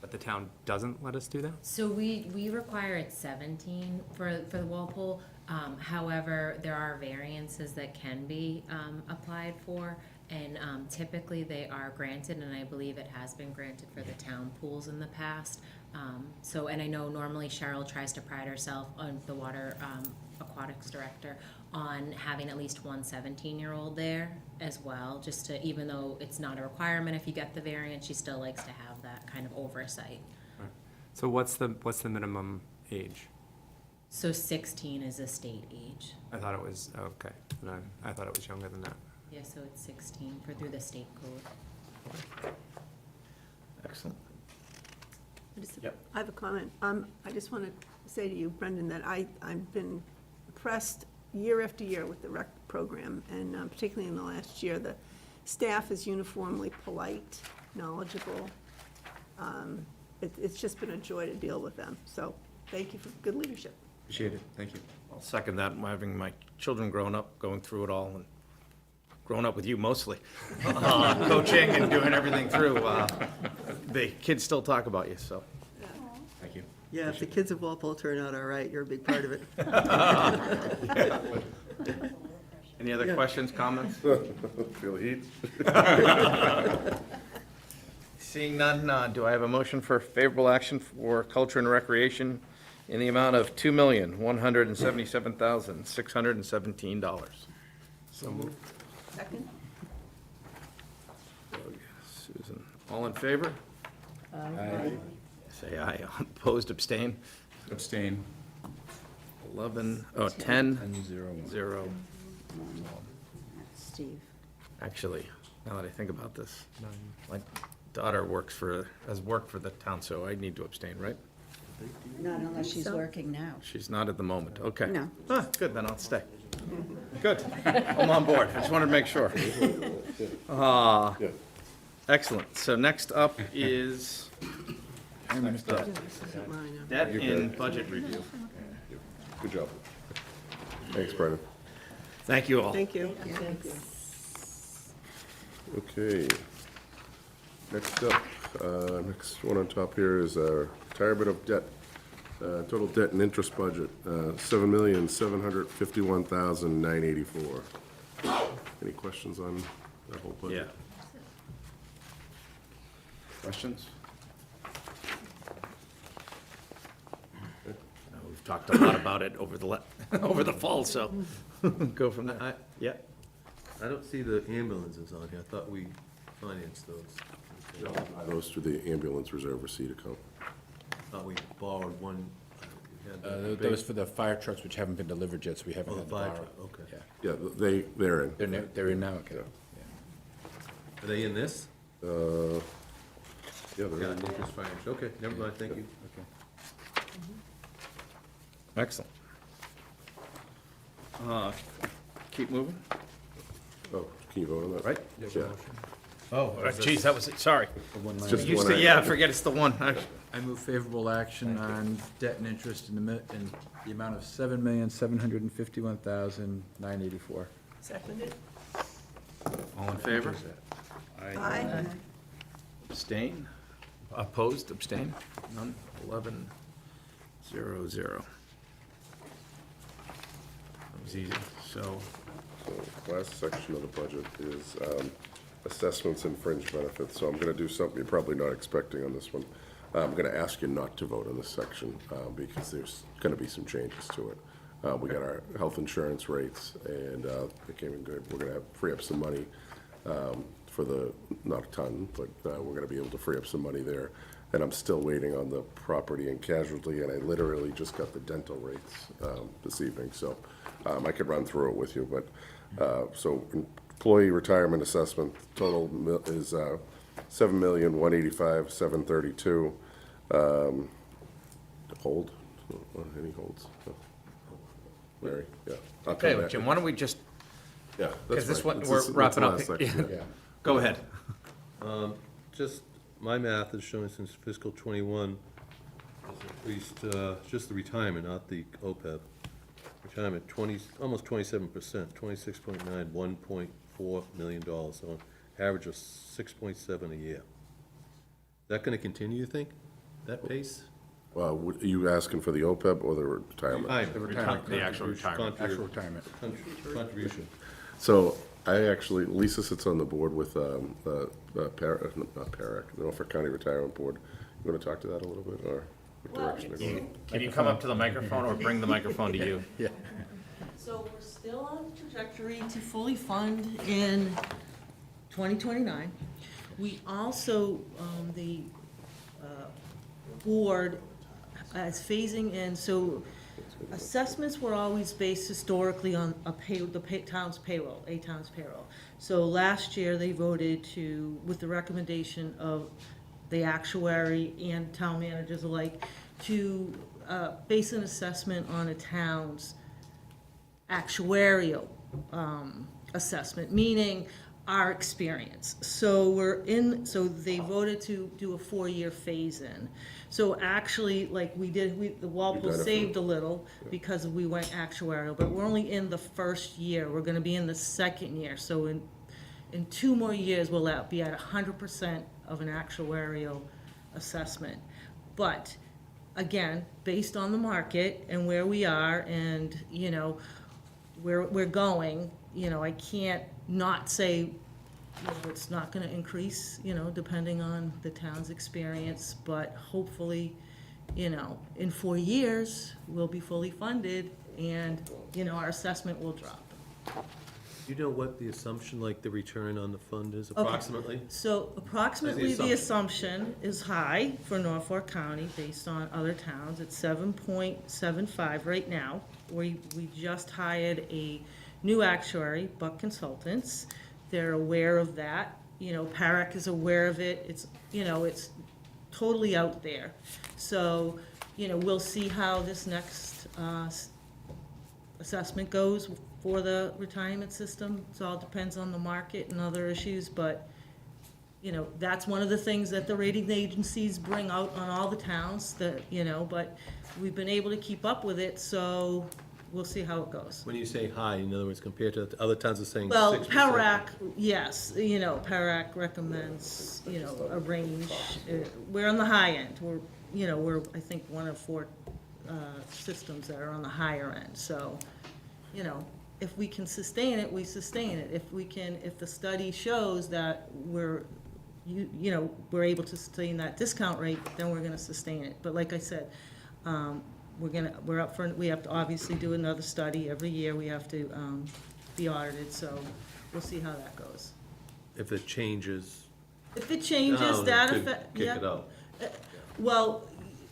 but the town doesn't let us do that? So we require it 17 for the Walpole. However, there are variances that can be applied for, and typically they are granted, and I believe it has been granted for the town pools in the past. So, and I know normally Cheryl tries to pride herself on the water aquatics director on having at least one 17-year-old there as well, just to, even though it's not a requirement if you get the variance, she still likes to have that kind of oversight. Right. So what's the minimum age? So 16 is a state age. I thought it was, okay, and I thought it was younger than that. Yeah, so it's 16 through the state code. Excellent. Yep. I have a comment. I just want to say to you, Brendan, that I've been impressed year after year with the rec program, and particularly in the last year, the staff is uniformly polite, knowledgeable. It's just been a joy to deal with them. So thank you for good leadership. Appreciate it, thank you. I'll second that, having my children grown up, going through it all, and grown up with you mostly, coaching and doing everything through. The kids still talk about you, so. Thank you. Yeah, if the kids of Walpole turn out all right, you're a big part of it. Any other questions, comments? Feel heat? Seeing none, do I have a motion for favorable action for culture and recreation in the amount of $2,177,617? So moved. Second? Susan, all in favor? Aye. Say aye. Opposed, abstain? Abstain. 10, 10-0. 0. Steve. Actually, now that I think about this, my daughter has worked for the town, so I need to abstain, right? Not unless she's working now. She's not at the moment, okay. No. Ah, good, then I'll stay. Good, I'm on board, I just wanted to make sure. Yeah. Excellent, so next up is This isn't mine. debt and budget review. Good job. Thanks, Brendan. Thank you all. Thank you. Okay. Next up, next one on top here is retirement of debt. Total debt and interest budget, $7,751,984. Any questions on that whole Yeah. budget? Questions? We've talked a lot about it over the fall, so go from there. Yeah. I don't see the ambulances on here. I thought we financed those. Those to the ambulance reserve receipt account. Thought we borrowed one. We had That was for the fire trucks which haven't been delivered yet, so we haven't Oh, had to the fire borrow. truck, okay. Yeah. Yeah, they're in. They're in now, okay. Are they in this? Yeah, they're Yeah, in. interest finance. Okay, never mind, thank you. Okay. Excellent. Keep moving. Oh, can you vote on that? Right? Yeah. Oh, geez, that was, sorry. Just Used one to, item. yeah, forget it's the one. I move favorable action on debt and interest in the amount of $7,751,984. Seconded? All in favor? Aye. Abstain? Opposed, abstain? None? 11, 0, 0. That was easy. So, So last section of the budget is assessments and fringe benefits. So I'm going to do something you're probably not expecting on this one. I'm going to ask you not to vote on this section because there's going to be some changes to it. We got our health insurance rates, and they came in good. We're going to free up some money for the, not a ton, but we're going to be able to free up some money there. And I'm still waiting on the property and casualty, and I literally just got the dental rates this evening. So I could run through it with you, but, so employee retirement assessment total is $7,185,732. Hold, any holds? No. Larry, yeah. I'll come okay, back. Jim, why don't we just, Yeah, because that's this fine. one, It's we're the wrapping up. last section, Yeah. Go ahead. Just, my math is showing since fiscal '21, has increased, just the retirement, not the OPEB. Retirement, almost 27%, 26.9, $1.4 million, so an average of 6.7 a year. Is that gonna continue, you think, that pace? Well, are you asking for the OPEB or the retirement? The actual retirement. Actual retirement. Contribution. So I actually, Lisa sits on the board with not PARAC, the Norfolk County Retirement Board. You want to talk to that a little bit, or what direction to go? Can you come up to the microphone or bring the microphone to you? Yeah. So we're still on trajectory to fully fund in 2029. We also, the board is phasing in, so assessments were always based historically on the town's payroll, a town's payroll. So last year, they voted to, with the recommendation of the actuary and town managers alike, to base an assessment on a town's actuarial assessment, meaning our experience. So so they voted to do a 4-year phase-in. So actually, like the Walpole benefit. saved a little because we went actuarial, but we're only in the first year. We're gonna be in the second year. So in 2 more years, we'll be at 100% of an actuarial assessment. But again, based on the market and where we are and, where we're going, I can't not say, it's not gonna increase, depending on the town's experience, but hopefully, in 4 years, we'll be fully funded and, our assessment will drop. You know what the assumption, like the return on the fund is approximately? So approximately That's the the assumption is high for Norfolk County based on other towns. It's 7.75 right now. We just hired a new actuary, Buck Consultants. They're aware of that. PARAC is aware of it. It's totally out there. So, we'll see how this next assessment goes for the retirement system. It all depends on the market and other issues, but, that's one of the things that the rating agencies bring out on all the towns, but we've been able to keep up with it, so we'll see how it goes. When you say high, in other words, compared to the other towns are saying 6%? Well, PARAC, yes, PARAC recommends, a range. We're on the high end. We're, I think, one of 4 systems that are on the higher end. So, if we can sustain it, we sustain it. If the study shows that we're able to sustain that discount rate, then we're gonna sustain it. But like I said, we have to obviously do another study every year. We have to be audited, so we'll see how that goes. If it changes. If it changes, down, that it could affect, kick yeah. it out. Well,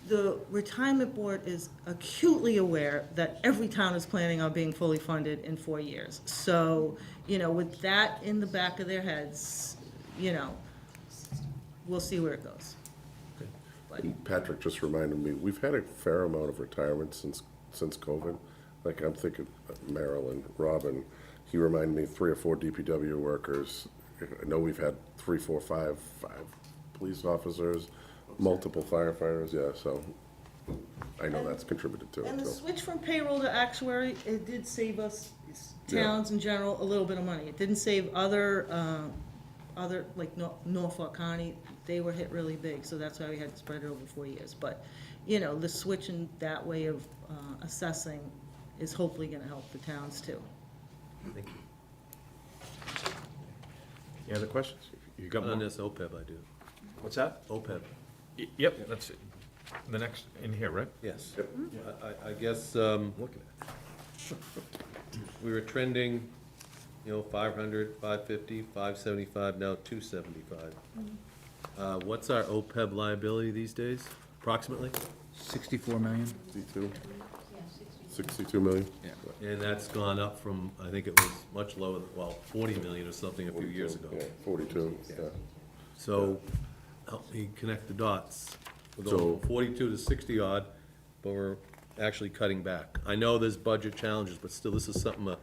the retirement board is acutely aware that every town is planning on being fully funded in 4 years. So, with that in the back of their heads, we'll see where it goes. And Patrick just reminded me, we've had a fair amount of retirement since COVID. like I'm thinking Maryland, Robin, he reminded me 3 or 4 DPW workers. I know we've had 3, 4, 5 police officers, multiple firefighters, yeah, so I know that's contributed to And it, the too. switch from payroll to actuary, it did save us, Yeah. towns in general, a little bit of money. It didn't save other, like Norfolk County, they were hit really big, so that's why we had to spread it over 4 years. But, you know, the switch in that way of assessing is hopefully gonna help the towns too. Thank you. Any other questions? You got On one? this OPEB, I do. What's that? OPEB, Yep, that's it. The next in here, right? yes. I guess, we were trending, 500, 550, 575, now 275. What's our OPEB liability these days, approximately? 64 million? 62 million? And that's gone up from, I think it was much lower, 40 million or something a few years ago. Yeah, 42, yeah. So, help me connect the dots. We're So- going from 42 to 60 odd, but we're actually cutting back. I know there's budget challenges, but still, this is something,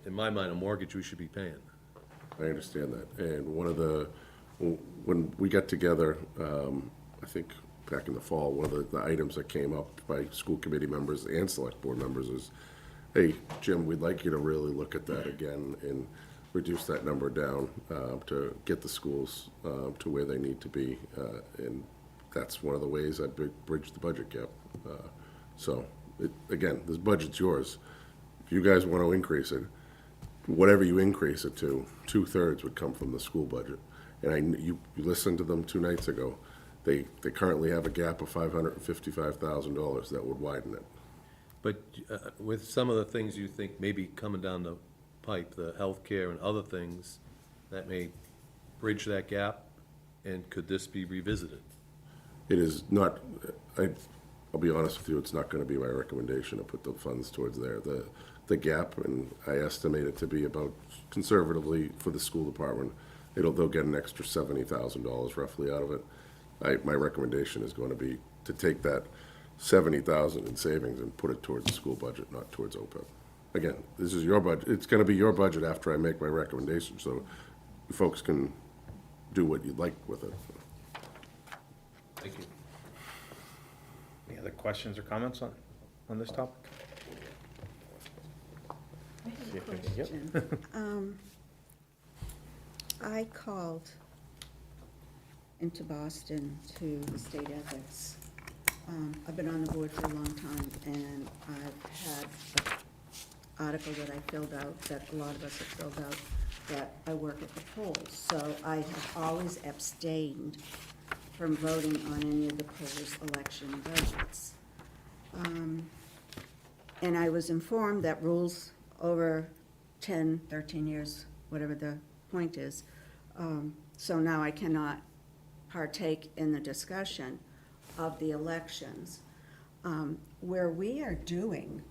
in my mind, a mortgage we should be paying. I understand that. And one of the, when we got together, I think back in the fall, one of the items that came up by school committee members and select board members is, hey, Jim, we'd like you to really look at that again and reduce that number down to get the schools to where they need to be. And that's one of the ways I bridge the budget gap. So, again, this budget's yours. If you guys want to increase it, whatever you increase it to, 2/3 would come from the school budget. And you listened to them 2 nights ago. They currently have a gap of $555,000 that would widen it. But with some of the things you think maybe coming down the pipe, the healthcare and other things, that may bridge that gap, and could this be revisited? It is not, I'll be honest with you, it's not gonna be my recommendation to put the funds towards there. The gap, and I estimate it to be about, conservatively, for the school department, they'll get an extra $70,000 roughly out of it. My recommendation is going to be to take that 70,000 in savings and put it towards the school budget, not towards OPEB. Again, this is your budget, it's gonna be your budget after I make my recommendation, so you folks can do what you'd like with it. Thank you. Any other questions or comments on this topic? I have See a if we can get- question. I called into Boston to the state ethics. I've been on the board for a long time, and I've had an article that I filled out, that a lot of us have filled out, that I work at the polls. So I have always abstained from voting on any of the polls' election budgets. And I was informed that rules over 10, 13 years, whatever the point is, so now I cannot partake in the discussion of the elections. Where we are doing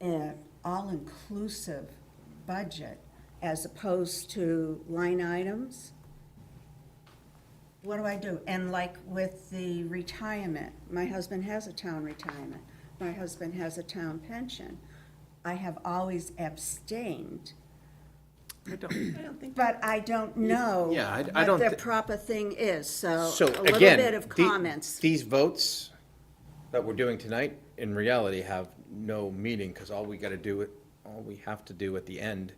an all-inclusive budget as opposed to line items, what do I do? And like with the retirement, my husband has a town retirement, my husband has a town pension. I have always abstained. But I don't know Yeah, I don't what the thi- proper thing is, so So a little again, bit of the- comments. These votes that we're doing tonight, in reality, have no meaning, because all we have to do at the end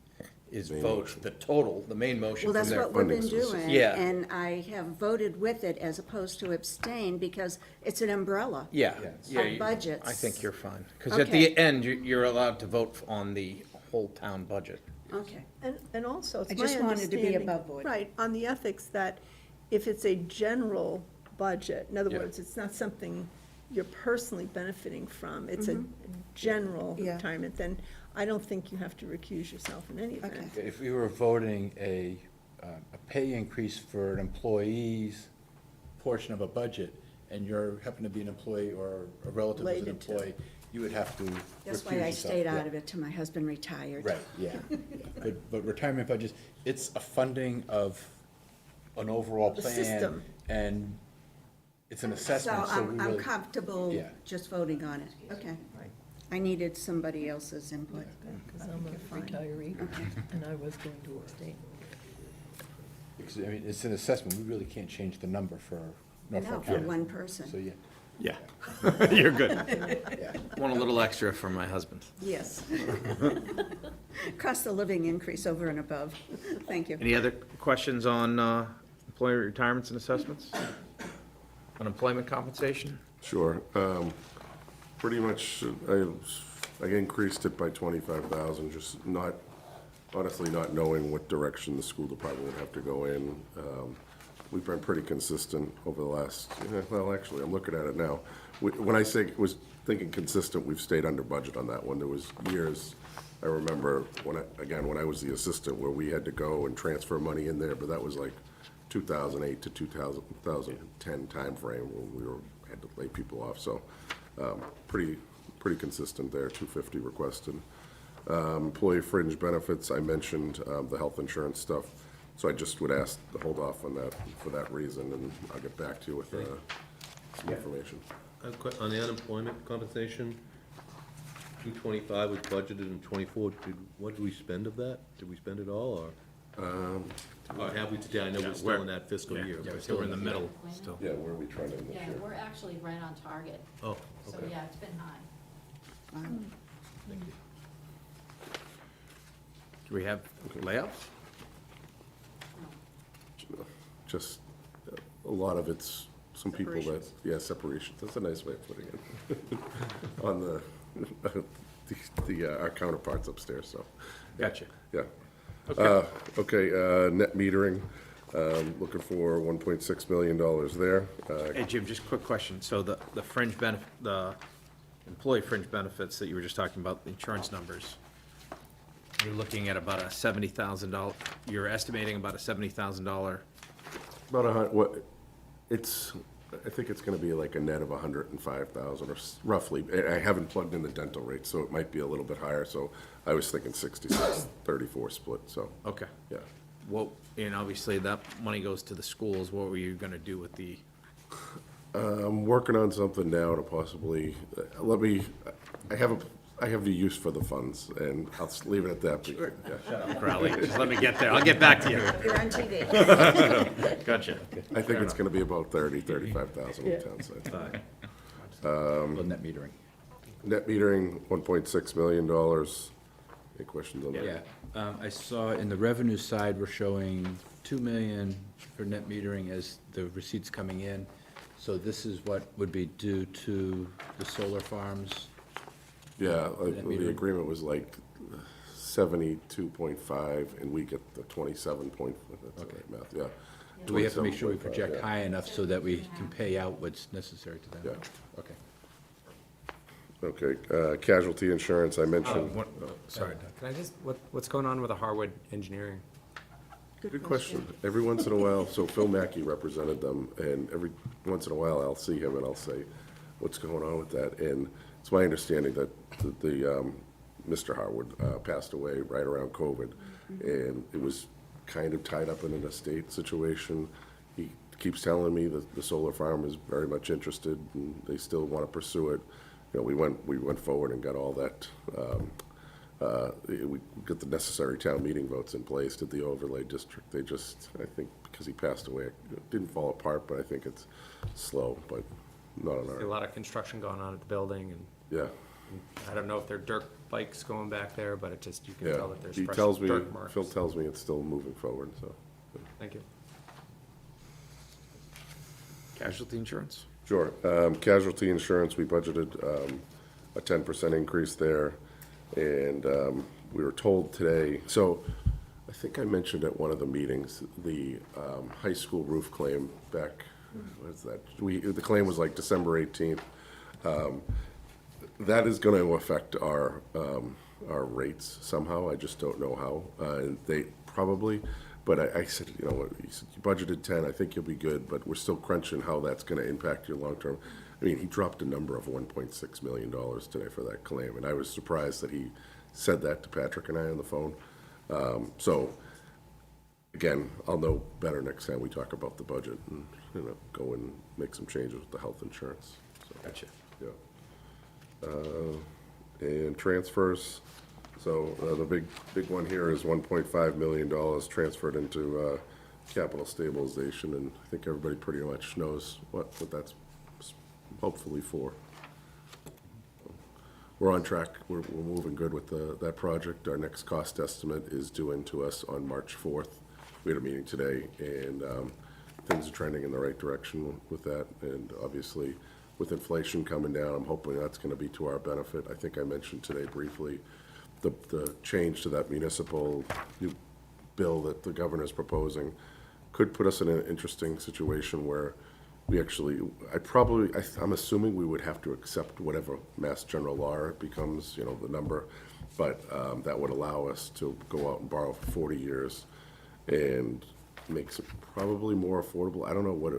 is vote the total, the main motion Well, from that's there. what we've been doing. Yeah. And I have voted with it as opposed to abstain because it's an umbrella. Yeah. yeah, Of you- budgets. I think you're fine, because at Okay. the end, you're allowed to vote on the whole town budget. Okay. And also, it's I my just wanted to be understanding, above board. right, on the ethics, that if it's a general budget, in other Yeah. words, it's not something you're personally benefiting from, it's a general Yeah. retirement, then I don't think you have to recuse yourself in any event. Okay. If we were voting a pay increase for an employee's portion of a budget, and you're happen to be an employee or a relative is an Related to. employee, you would have to That's recuse why I yourself. stayed Yeah. out of it till my husband retired. Right, yeah. But retirement budgets, it's a funding of an overall The plan. system. And it's an So assessment, so we I'm really. comfortable Yeah. just voting on it. Okay. I needed somebody else's input. Because I'm a retiree, and I was going to abstain. Because, I mean, it's an assessment, we really can't change the number for No, Norfolk for County. one person. So, yeah. Yeah. You're good. Want a little extra from my husband. Yes. Cost of living increase over and above. Thank you. Any other questions on employee retirements and assessments? Unemployment compensation? Sure. Pretty much, I increased it by 25,000, just not, honestly not knowing what direction the school department would have to go in. We've been pretty consistent over the last, well, actually, I'm looking at it now. When I say, was thinking consistent, we've stayed under budget on that one. There was years, I remember, when I was the assistant, where we had to go and transfer money in there, but that was like 2008 to 2010 timeframe when had to lay people off. So pretty consistent there, 250 requested. Employee fringe benefits, I mentioned the health insurance stuff. So I just would ask to hold off on that for that reason, and I'll get back to you with some information. On the unemployment compensation, 225 was budgeted in '24. What did we spend of that? Did we spend it all, or have we today? I know we're still in that fiscal year. Yeah, so we're in the middle still. Yeah, where are we trying to end this Yeah, year? we're actually right on target. Oh, So, okay. yeah, it's been high. Thank you. Do we have layouts? Just a lot of it's some people that, Separations. yeah, separations, that's a nice way of putting it. On our counterparts upstairs, so. Gotcha. Yeah. Okay. Okay, net metering, looking for $1.6 million there. Hey, Jim, just a quick question. So the fringe benefit, the employee fringe benefits that you were just talking about, the insurance numbers, you're looking at about a $70,000, you're estimating about a $70,000. About I think it's gonna be like a net of 105,000 or roughly. I haven't plugged in the dental rate, so it might be a little bit higher, so I was thinking 66-34 split, so. Okay. Yeah. Well, and obviously that money goes to the schools. What were you gonna do with the, I'm working on something now to possibly, I have the use for the funds, and I'll just leave it at that. Yeah. Crowley? Just let me get there. I'll get back to you. You're on TV. Gotcha. I think it's gonna be about 35,000 on the town side. Net metering. Net metering, $1.6 million. Any questions on that? Yeah, I saw in the revenue side, we're showing 2 million for net metering as the receipts coming in. So this is what would be due to the solar farms? Yeah, like, Net the metering? agreement was like 72.5, and we get the 27 point, that's the right math, yeah. Do we have to make sure we 27.5, project yeah. high enough so that we can pay out what's necessary to them? Yeah. Okay. Okay, casualty insurance, I mentioned. Sorry, Doug. Can I just, what's going on with the Harwood Engineering? Good question. Every once in a while, so Phil Mackey represented them, and every once in a while, I'll see him and I'll say, what's going on with that? And it's my understanding that Mr. Harwood passed away right around COVID, and it was kind of tied up in an estate situation. He keeps telling me that the solar farm is very much interested, and they still want to pursue it. You know, we went forward and got all that, we got the necessary town meeting votes in place, did the overlay district. They just, I think, because he passed away, it didn't fall apart, but I think it's slow, but not on A our, lot of construction going on at the building, and yeah, I don't know if there are dirt bikes going back there, but it just, you can yeah. tell that there's He fresh tells me, dirt marks. Phil tells me it's still moving forward, so. Thank you. casualty insurance? Sure. Casualty insurance, we budgeted a 10% increase there, and we were told today, so I think I mentioned at one of the meetings, the high school roof claim back, what is that? The claim was like December 18th. That is going to affect our rates somehow. I just don't know how. And they probably, but I said, you know, he said, you budgeted 10, I think you'll be good, but we're still crunching how that's going to impact your long-term. I mean, he dropped a number of $1.6 million today for that claim, and I was surprised that he said that to Patrick and I on the phone. So, again, I'll know better next time we talk about the budget and, you know, go and make some changes with the health insurance. So, Gotcha. yeah. and transfers. So the big one here is $1.5 million transferred into capital stabilization, and I think everybody pretty much knows what that's hopefully for. We're on track. We're moving good with that project. Our next cost estimate is due in to us on March 4th. We had a meeting today, and things are trending in the right direction with that. And obviously, with inflation coming down, I'm hoping that's going to be to our benefit. I think I mentioned today briefly the change to that municipal new bill that the governor's proposing could put us in an interesting situation where we actually, I'm assuming we would have to accept whatever Mass General Law becomes, you know, the number, but that would allow us to go out and borrow for 40 years and makes it probably more affordable. I don't know what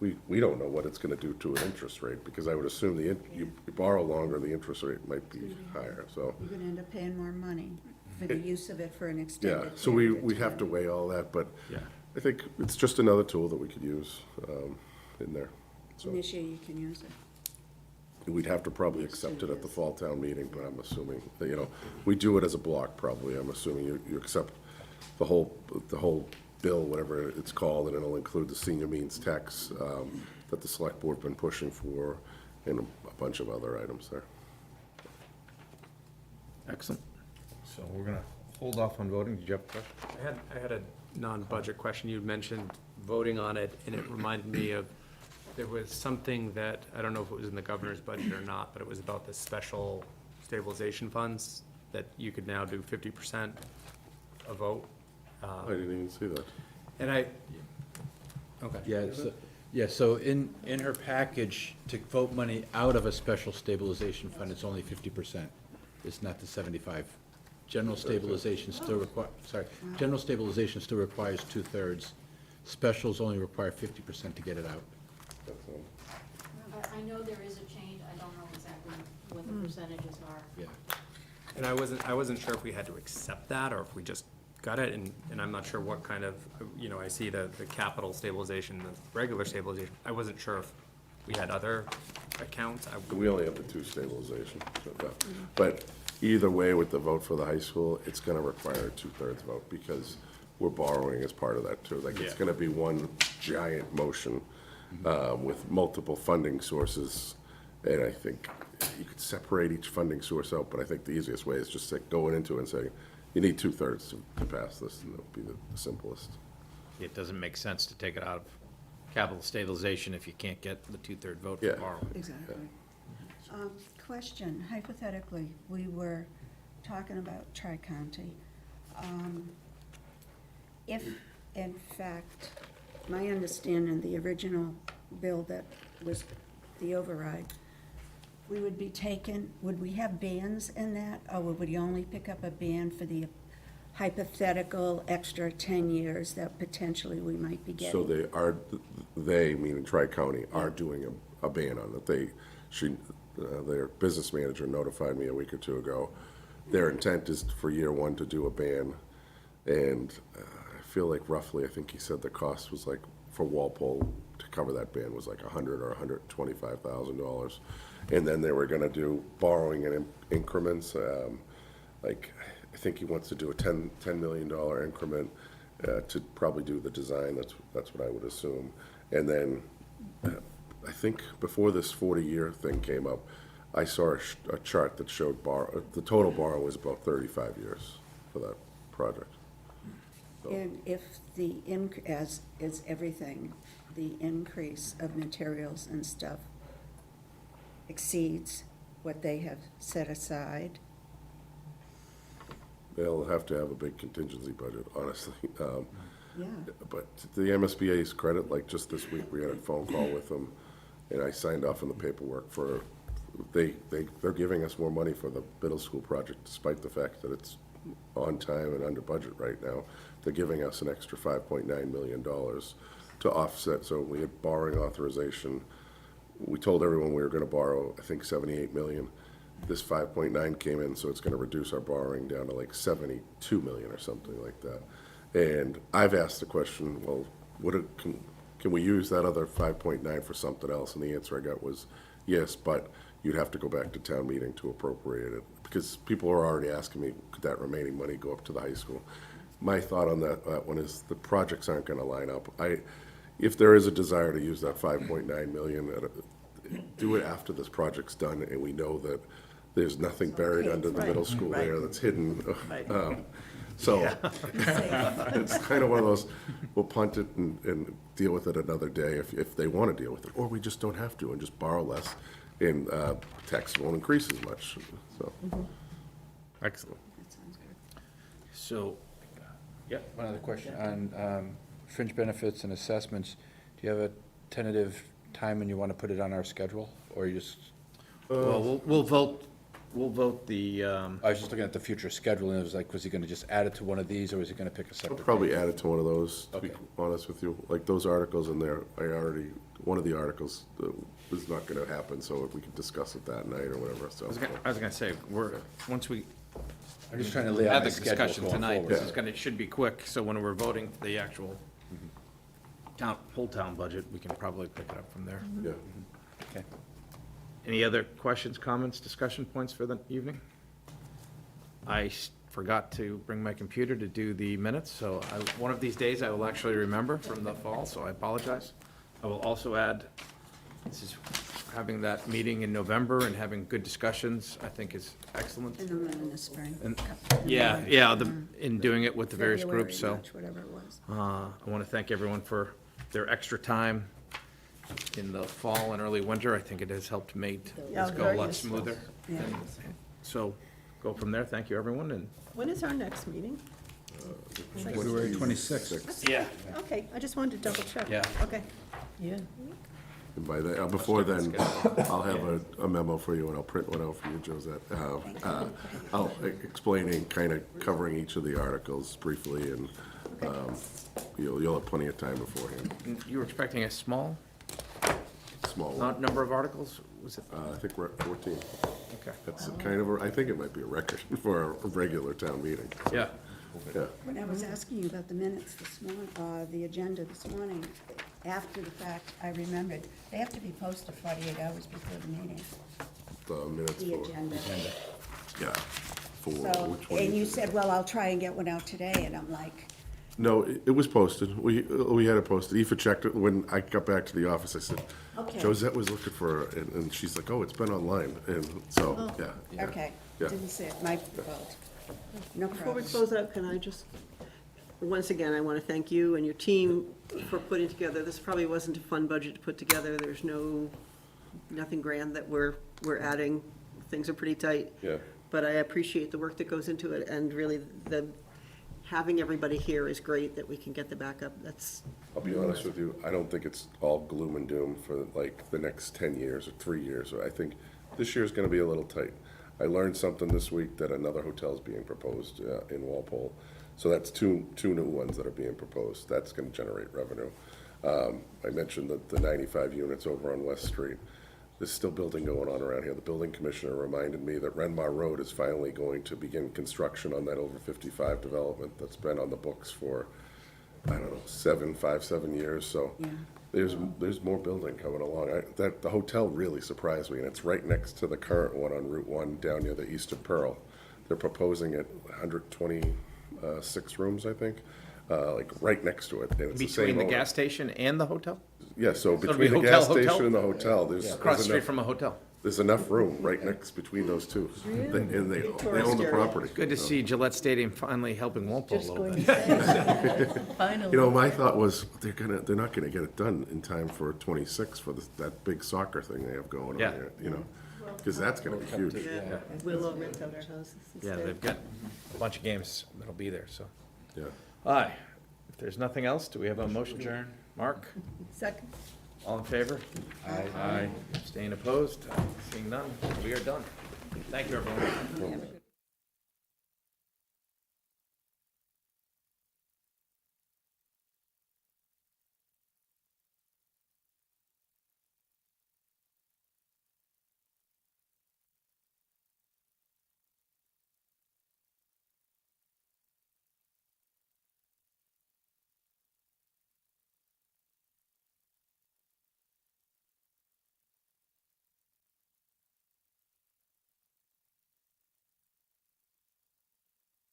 we don't know what it's gonna do to an interest rate, because I would assume you borrow longer, the interest rate might be higher, so. You're gonna end up paying more money for the use of it for an extended Yeah, period. so we have to weigh all that, but I think it's just another tool that we could use in there. So This year you can use it. we'd have to probably accept it at the fall town meeting, but I'm assuming that, you know, we do it as a block probably. I'm assuming you accept the whole bill, whatever it's called, and it'll include the senior means tax that the select board been pushing for, and a bunch of other items there. Excellent. So we're gonna hold off on voting. Did you have a question? I had a non-budget question. You mentioned voting on it, and it reminded me of, there was something that, I don't know if it was in the governor's budget or not, but it was about the special stabilization funds, that you could now do 50% a vote. I didn't even see that. And okay. So in her package, to vote money out of a special stabilization fund, it's only 50%. It's not the 75. General stabilization still general stabilization still requires 2/3. Specials only require 50% to get it out. I know there is a change, I don't know exactly what the percentages are. Yeah. And I wasn't sure if we had to accept that, or if we just got it, and I'm not sure what kind of, you know, I see the capital stabilization, the regular stabilization. I wasn't sure if we had other accounts. We only have the two stabilization, but either way, with the vote for the high school, it's gonna require a 2/3 vote, because we're borrowing as part of that too. Like, it's gonna be one giant motion with multiple funding sources, and I think you could separate each funding source out, but I think the easiest way is just like going into it and saying, you need 2/3 to pass this, and that'll be the simplest. It doesn't make sense to take it out of capital stabilization if you can't get the 2/3 vote Yeah. for borrowing. Exactly. Question, hypothetically, we were talking about Tri-County. If, in fact, my understanding, the original bill that was the override, we would be would we have bans in that, or would we only pick up a ban for the hypothetical extra 10 years that potentially we might be getting? So they, meaning Tri-County, are doing a ban on it. Their business manager notified me a week or two ago. Their intent is for year one to do a ban, and I feel like roughly, I think he said the cost was like, for Walpole, to cover that ban was like $100,000 or $125,000. And then they were gonna do borrowing in increments, like, I think he wants to do a $10 million increment to probably do the design, that's what I would assume. And then, I think before this 40-year thing came up, I saw a chart that showed the total borrow was about 35 years for that project. And if as is everything, the increase of materials and stuff exceeds what they have set aside, They'll have to have a big contingency budget, honestly. yeah. But to the MSBA's credit, like just this week, we had a phone call with them, and I signed off on the paperwork for, they're giving us more money for the middle school project, despite the fact that it's on time and under budget right now. They're giving us an extra $5.9 million to offset, so we had borrowing authorization. We told everyone we were gonna borrow, I think, 78 million. This 5.9 came in, so it's gonna reduce our borrowing down to like 72 million or something like that. And I've asked the question, well, can we use that other 5.9 for something else? And the answer I got was yes, but you'd have to go back to town meeting to appropriate it, because people are already asking me, could that remaining money go up to the high school? My thought on that one is the projects aren't gonna line up. If there is a desire to use that 5.9 million, do it after this project's done, and we know that there's nothing buried under the middle school there that's hidden. So, it's kind of one of those, we'll punt it and deal with it another day if they want to deal with it, or we just don't have to and just borrow less, and tax won't increase as much, so. Excellent. That sounds good. So, yeah, One other question on fringe benefits and assessments. Do you have a tentative time when you want to put it on our schedule, or you just? well, we'll vote the, I was just looking at the future schedule, and it was like, was he gonna just add it to one of these, or was he gonna pick a I'll separate? probably date? add it to one of those, to be Okay. honest with you. Like those articles in there, one of the articles is not gonna happen, so we can discuss it that night or whatever, so. I was gonna say, once we I'm just trying to lay out have my the schedule discussion going tonight, forward. this is should be quick, so when we're voting the actual whole town budget, we can probably pick it up from there. Yeah. Okay. Any other questions, comments, discussion points for the evening? I forgot to bring my computer to do the minutes, so one of these days I will actually remember from the fall, so I apologize. I will also add, this is, having that meeting in November and having good discussions, I think is excellent. And the one in the spring. And, In yeah, March. yeah, in doing it with the various February, groups, so. March, whatever it was. I want to thank everyone for their extra time in the fall and early winter. I think it has helped make Yeah, this go a very lot useful. smoother. Yeah. And so, go from there. Thank you, everyone, and. When is our next meeting? February 26th. Yeah. Okay, I just wanted to double check. Yeah. Okay. Yeah. And by then, before then, I'll have a memo for you, and I'll print one out for you, Josette. I'll explaining, kind of covering each of the articles briefly, and you'll have plenty of time beforehand. You were expecting a small Small one. number of articles? Was it? I think we're at 14. Okay. That's kind of, I think it might be a record for a regular town meeting. Yeah. Yeah. When I was asking you about the minutes this morning, the agenda this morning, after the fact, I remembered, they have to be posted 48 hours before the meeting, The minutes the for, agenda. yeah, for So, which one? and you said, well, I'll try and get one out today, and I'm like, No, it was posted. We had it posted. Aoife checked it. When I got back to the office, I said, Okay. Josette was looking for, and she's like, oh, it's been online. And so, yeah. okay, Yeah. didn't see it, my fault. No Before we problem. close out, can I just, once again, I want to thank you and your team for putting together, this probably wasn't a fun budget to put together. There's nothing grand that we're adding. Things are pretty tight. Yeah. But I appreciate the work that goes into it, and really, having everybody here is great, that we can get the backup. That's, I'll be honest with you, I don't think it's all gloom and doom for like the next 10 years or 3 years. I think this year's gonna be a little tight. I learned something this week that another hotel's being proposed in Walpole. So that's two new ones that are being proposed. That's gonna generate revenue. I mentioned that the 95 units over on West Street. There's still building going on around here. The building commissioner reminded me that Renmar Road is finally going to begin construction on that over 55 development that's been on the books for, I don't know, 7 years. So there's more building coming along. The hotel really surprised me, and it's right next to the current one on Route 1 down near the Eastern Pearl. They're proposing it 126 rooms, I think, like right next to it. And it's the same Between the owner. gas station and the hotel? Yeah, so it'll between be the gas hotel? station and the hotel, there's. Across the there's street enough- from a hotel. There's enough room right next between those two. And they own the property. Good to see Gillette Stadium finally helping Walpole a just little going bit. to say, finally. You know, my thought was, they're not gonna get it done in time for 26 for that big soccer thing they have going on Yeah. here, you know? Because that's gonna be huge. Yeah, Willow Red Coach houses Yeah, instead. they've got a bunch of games that'll be there, so. Yeah. Aye. If there's nothing else, do we have a motion? Adjourn. Mark? Second. All in favor? Aye. Staying opposed? Seeing none, we are done. Thank you, everyone. Have a good-